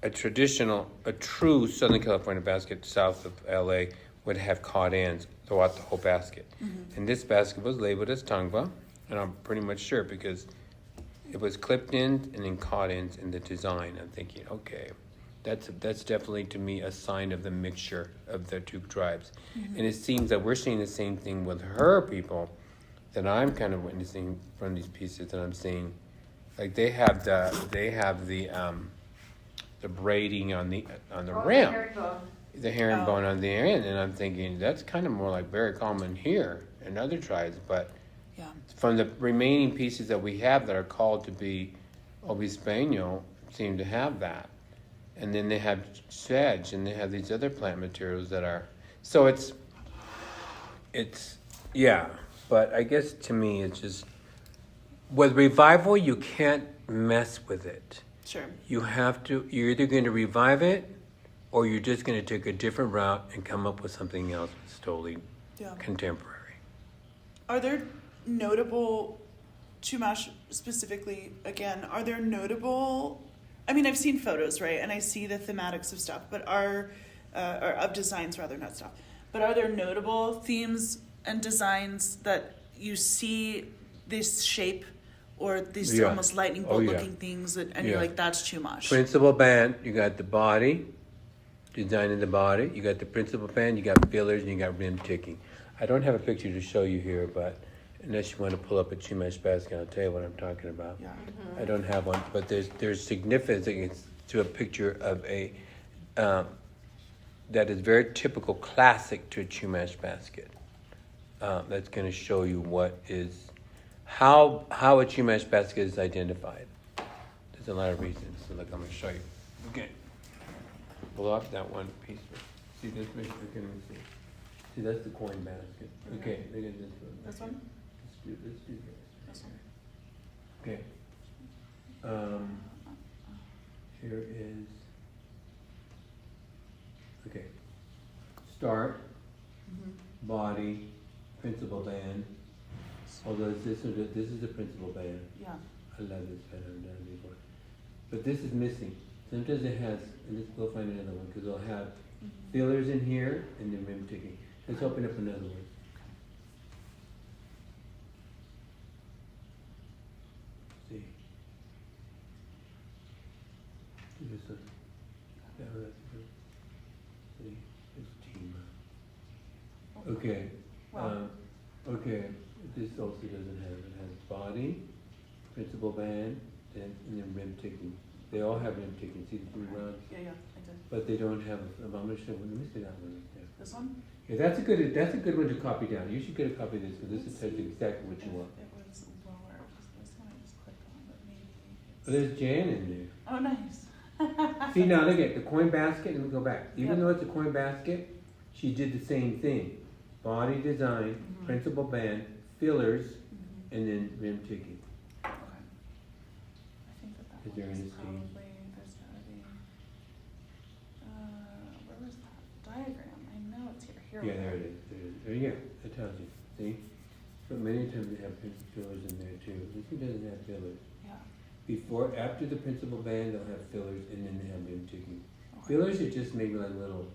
a true Southern California basket south of LA would have caught ends throughout the whole basket. And this basket was labeled as tungba, and I'm pretty much sure because it was clipped in and then caught ends in the design. I'm thinking, okay, that's definitely to me a sign of the mixture of the two tribes. And it seems that we're seeing the same thing with her people that I'm kind of witnessing from these pieces that I'm seeing. Like they have the braiding on the rim, the herringbone on the end, and I'm thinking that's kind of more like very common here in other tribes, but Yeah. from the remaining pieces that we have that are called to be Obispeño seem to have that. And then they have sedge, and they have these other plant materials that are, so it's yeah, but I guess to me it's just, with revival you can't mess with it. Sure. You're either going to revive it, or you're just going to take a different route and come up with something else that's totally contemporary. Are there notable, Chumash specifically, again, are there notable, I mean, I've seen photos, right, and I see the thematics of stuff, but or of designs rather, not stuff, but are there notable themes and designs that you see this shape or these almost lightning bolt looking things and you're like, that's Chumash? Principal band, you got the body, design in the body, you got the principal band, you got fillers, and you got rim ticking. I don't have a picture to show you here, but unless you want to pull up a Chumash basket, I'll tell you what I'm talking about. Yeah. I don't have one, but there's significance to a picture of a that is very typical, classic to a Chumash basket. That's going to show you how a Chumash basket is identified. There's a lot of reasons. So look, I'm going to show you. Okay, pull up that one piece. See this? Let me see. See, that's the coin basket. Okay, look at this one. This one? Let's do this. This one. Okay. Here is, okay. Start, body, principal band. Although this is the principal band. Yeah. I love this band, I've done it before. But this is missing. Sometimes it has, and let's go find another one, because it'll have fillers in here and then rim ticking. Let's open up another one. See. Do this one. Yeah, that's good. See, it's team. Okay. Wow. Okay. This also doesn't have it. Has body, principal band, and then rim ticking. They all have rim ticking. See the blue rounds? Yeah, I did. But they don't have. I'm gonna show. Let me see that one right there. This one? Yeah, that's a good one to copy down. You should get a copy of this because this tells you exactly what you want. It was lower. This one I just clicked on, but maybe. Oh, there's Jan in there. Oh, nice. See now, look at the coin basket. Let me go back. Even Yep. though it's a coin basket, she did the same thing: body design, principal band, fillers, and then rim ticking. Okay. I think that Is there one any is scheme? probably, there's gotta be, where was that diagram? I know it's here. Here we Yeah, go. there it is. There you go. It tells you. See? But many times they have fillers in there too. This one doesn't have fillers. Yeah. After the principal band, they'll have fillers, and then they have rim ticking. Okay. Fillers are just maybe like little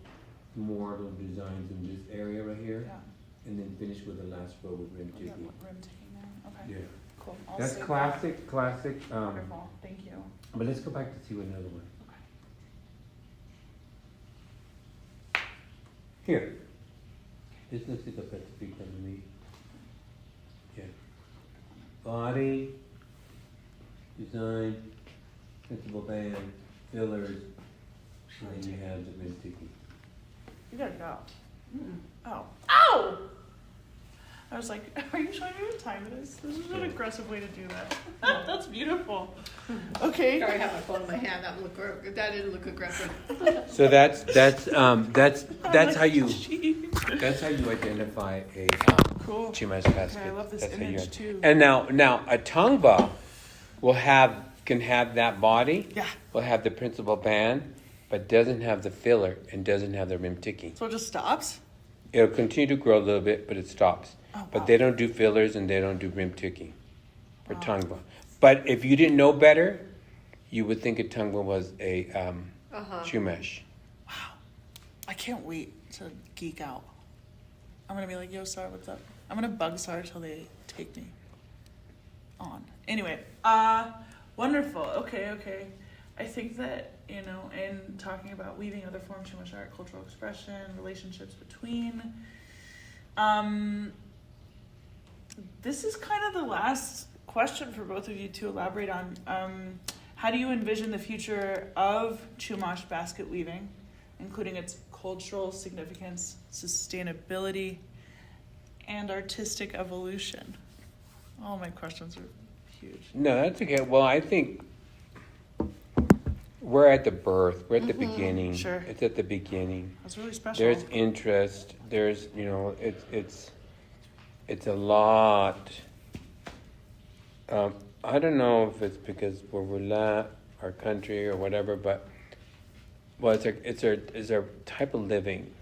designs in this area right here, Yeah. and then finish with the last row with rim We got ticking. rim ticking now. Okay. Yeah, Cool. I'll that's save that. classic. Wonderful. Thank you. But let's go back to see another one. Okay. Here. This looks like a Pacific to me. Yeah. Body, design, principal band, fillers, and then you have the rim tiki. You gotta go. Mm-mm. Oh. Ow! I was like, are you showing me what time it is? This is an Yeah. aggressive way to do that. That's beautiful. Okay. Sorry, I have my phone in my hand. That didn't look aggressive. So that's how you Jeez. that's how you identify a Cool. Chumash basket. Okay, I love this That's how you- image too. And now a tongva can have that body, Yeah. will have the principal band, but doesn't have the filler and doesn't have the rim tiki. So it just stops? It'll continue to grow a little bit, but it stops. Oh, But wow. they don't do fillers and they don't do rim tiki for Wow. tongva. But if you didn't know better, you would think a tongva was a Chumash. Wow. I can't wait to geek out. I'm gonna be like, yo, Sar, what's up? I'm gonna bug Sar till they take me on. Anyway, wonderful. Okay. I think that, in talking about weaving other forms, Chumash art, cultural expression, relationships between, this is kind of the last question for both of you to elaborate on. How do you envision the future of Chumash basket weaving, including its cultural significance, sustainability, and artistic evolution? All my questions are huge. No, that's okay. Well, I think we're at the birth. We're at the beginning. Sure. It's at the beginning. That's really special. There's interest. There's, it's a lot. I don't know if it's because where we're at, our country or whatever, but it's our type of living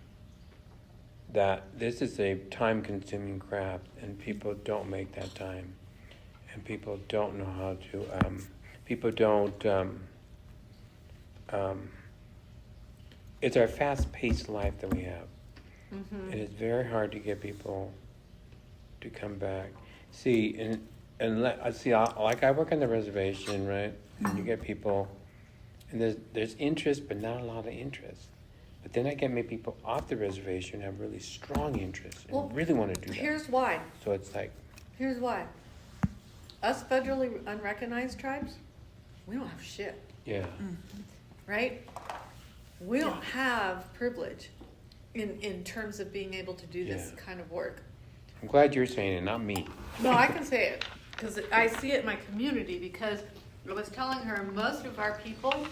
that this is a time-consuming craft, and people don't make that time, and people don't know how to. People don't. It's our fast-paced life that we have. Mm-hmm. And it's very hard to get people to come back. See, like I work on the reservation, right? And you get people, and there's interest, but not a lot of interest. But then I get many people off the reservation who have really strong interest and really want to do that. Here's why. So it's like, Here's why. Us federally unrecognized tribes, we don't have shit, yeah, right? We don't have privilege in terms of being able to do this Yeah. kind of work. I'm glad you're saying it, not me. No, I can say it because I see it in my community. Because I was telling her most of our people,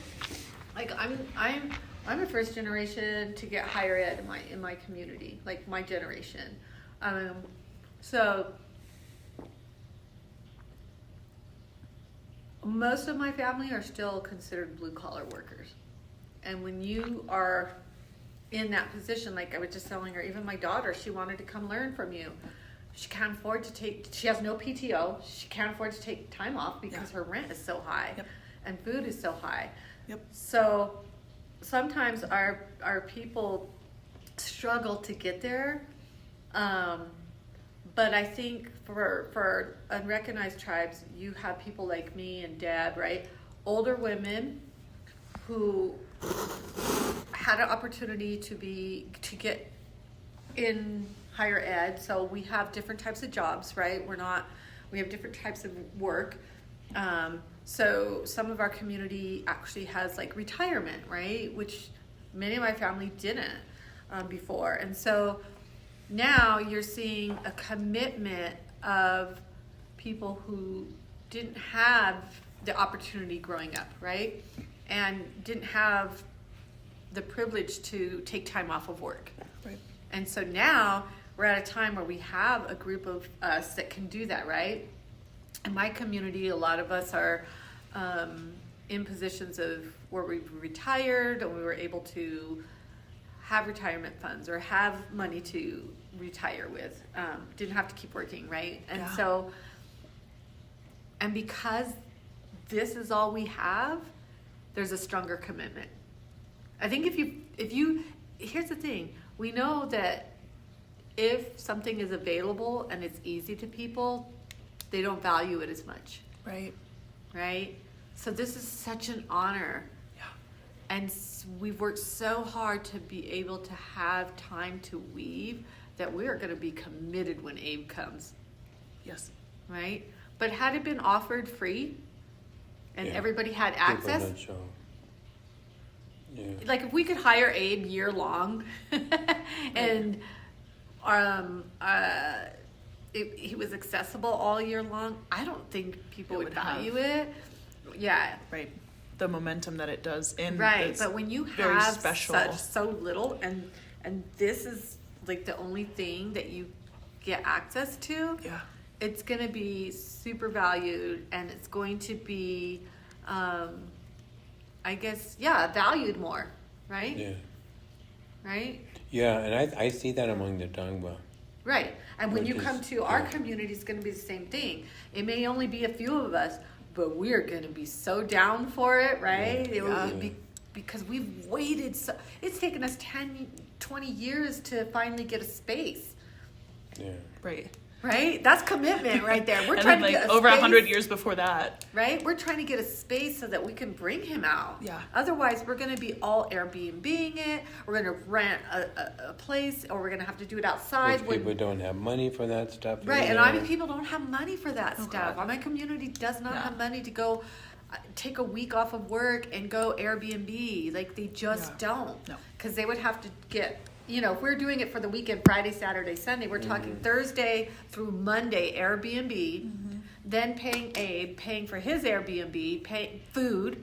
like I'm a first generation to get higher ed in my community, like my generation. So most of my family are still considered blue collar workers, and when you are in that position, like I was just telling her, even my daughter, she wanted to come learn from you. She can't afford to she has no PTO. She can't afford to take time off because her rent is so high and food is so high. Yep. So sometimes our people struggle to get there. But I think for unrecognized tribes, you have people like me and Deb, right? Older women who had an opportunity to get in higher ed. So we have different types of jobs, right? We have different types of work. So some of our community actually has like retirement, right? Which many of my family didn't before. And so now you're seeing a commitment of people who didn't have the opportunity growing up, right? And didn't have the privilege to take time off of work. Right. And so now we're at a time where we have a group of us that can do that, right? In my community, a lot of us are in positions of where we've retired and we were able to have retirement funds or have money to retire with. Didn't have to keep working, right? And so, and because this is all we have, there's a stronger commitment. I think if you, here's the thing, we know that if something is available and it's easy to people, they don't value it as much. Right. Right? So this is such an honor. Yeah. And we've worked so hard to be able to have time to weave that we are going to be committed when Abe comes, Yes. right? But had it been offered free and Yeah. everybody had People access, don't show. Yeah. like if we could hire Abe year long and he was accessible all year long, I don't think people It would would have- value it. Yeah. Right. The momentum that it does. And Right, it's but when you very have special. so little, and this is like the only thing that you get access to, Yeah. it's going to be super valued, and it's going to be, I guess, valued more, right? Yeah. Right, Yeah, and I see that among the Tongva. right. And when Which you is- come to our yeah. community, it's going to be the same thing. It may only be a few of us, but we're going to be so down for it, right? It Yeah. will be, because we've waited so, it's taken us 10, 20 years to finally get a space, Yeah. Right. right? That's commitment right there. We're And trying then, to like, get a over space, 100 years before that. right? We're trying to get a space so that we can bring him out. Yeah. Otherwise, we're going to be all Airbnb-ing it. We're going to rent a place, or we're going to have to do it outside. Which people don't have money for that stuff. Right, and either. people don't have money for that Oh, stuff. God. My community does not Yeah. have money to go take a week off of work and go Airbnb. Like, they just Yeah. don't. No. Because they would have to get, if we're doing it for the weekend, Friday, Saturday, Sunday, we're talking Thursday through Monday Airbnb, then paying Abe, paying for his Airbnb, paying food,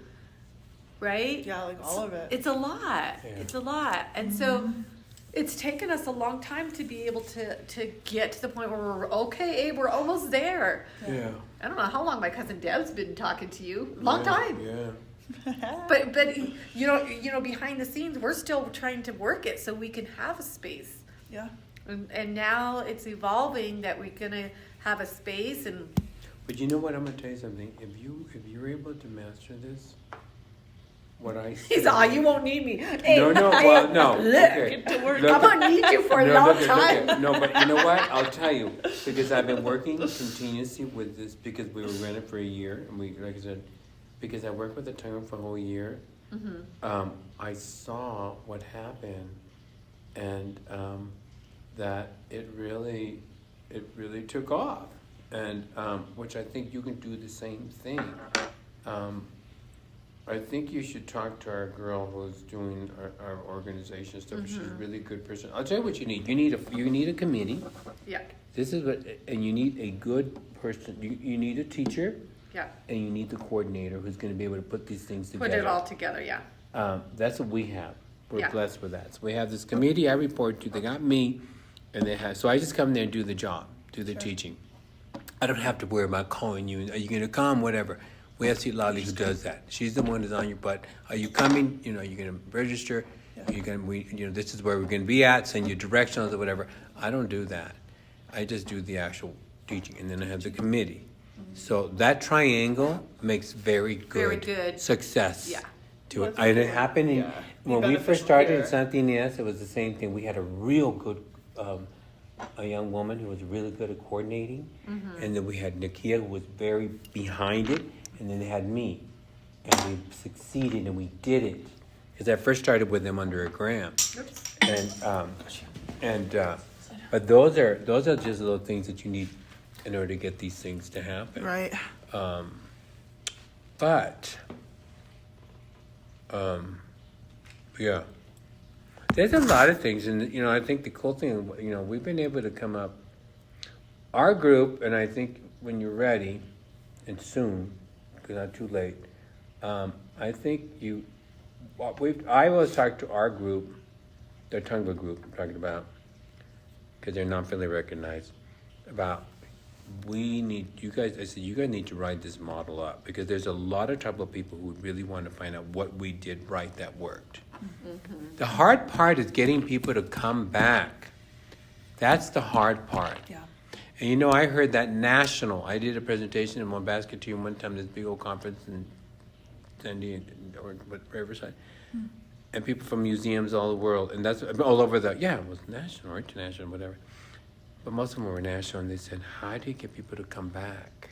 right? Yeah, like all of it. It's a lot. Yeah. It's a lot. And so it's taken us a long time to be able to get to the point where we're okay, Abe, we're almost there. Yeah. I don't know how long my cousin Deb's been talking to you. Long Yeah, time. Yeah. But behind the scenes, we're still trying to work it so we can have a space. Yeah. And now it's evolving that we're gonna have a space, and But you know what? I'm gonna tell you something. If you're able to master this, what I see. he's all, you won't need me. No, no, well, no. Look, Okay. Get to work. Look I'm gonna need you for a no, long look at- time. look at- No, but you know what? I'll tell you, because I've been working continuously with this, because we were rented for a year, and like I said, because I worked with the Tongan for a whole year. I saw what happened, and that it really took off, and which I think you can do the same thing. I think you should talk to our girl who's doing our organization stuff. She's a really good person. I'll tell you what you need. You need a committee. Yeah, This is what, and you need a good person. You need a teacher, yeah. and you need the coordinator who's going to be able to put these things together. Put it all together, yeah. That's what we have. We're Yeah. blessed with that. So we have this committee I report to. They got me, and they have. So I just come there and do the job, do the teaching. I don't have to worry about calling you. Are you going to come? Whatever. We have Lali who does that. She's the one who's on your butt. Are you coming? You're going to register. You're going to. This is where we're going to be at. Send you directions or whatever. I don't do that. I just do the actual teaching, and then I have the committee. So that triangle makes very good success. Yeah. To it. Well, And it happened in, yeah. when Be we first beneficial started here. in Santa Ynez, it was the same thing. We had a real good, a young woman who was really good at coordinating. And then we had Nakia, who was very behind it. And then they had me. And we succeeded and we did it. Because I first started with them under a grant. Oops. But those are just little things that you need in order to get these things to happen. Right. But, yeah, there's a lot of things, and I think the cool thing, we've been able to come up. Our group, and I think when you're ready, and soon, because not too late, I think I always talk to our group, the Tongva group I'm talking about, because they're not really recognized, about you guys need to write this model up, because there's a lot of tribal people who really want to find out what we did right that worked. The hard part is getting people to come back. That's the hard part. Yeah. And I heard that I did a presentation in one Basketeer one time, this big old conference in Sandy or Riverside. And people from museums all the world, and that's all over it was national or international, whatever. But most of them were national, and they said, how do you get people to come back?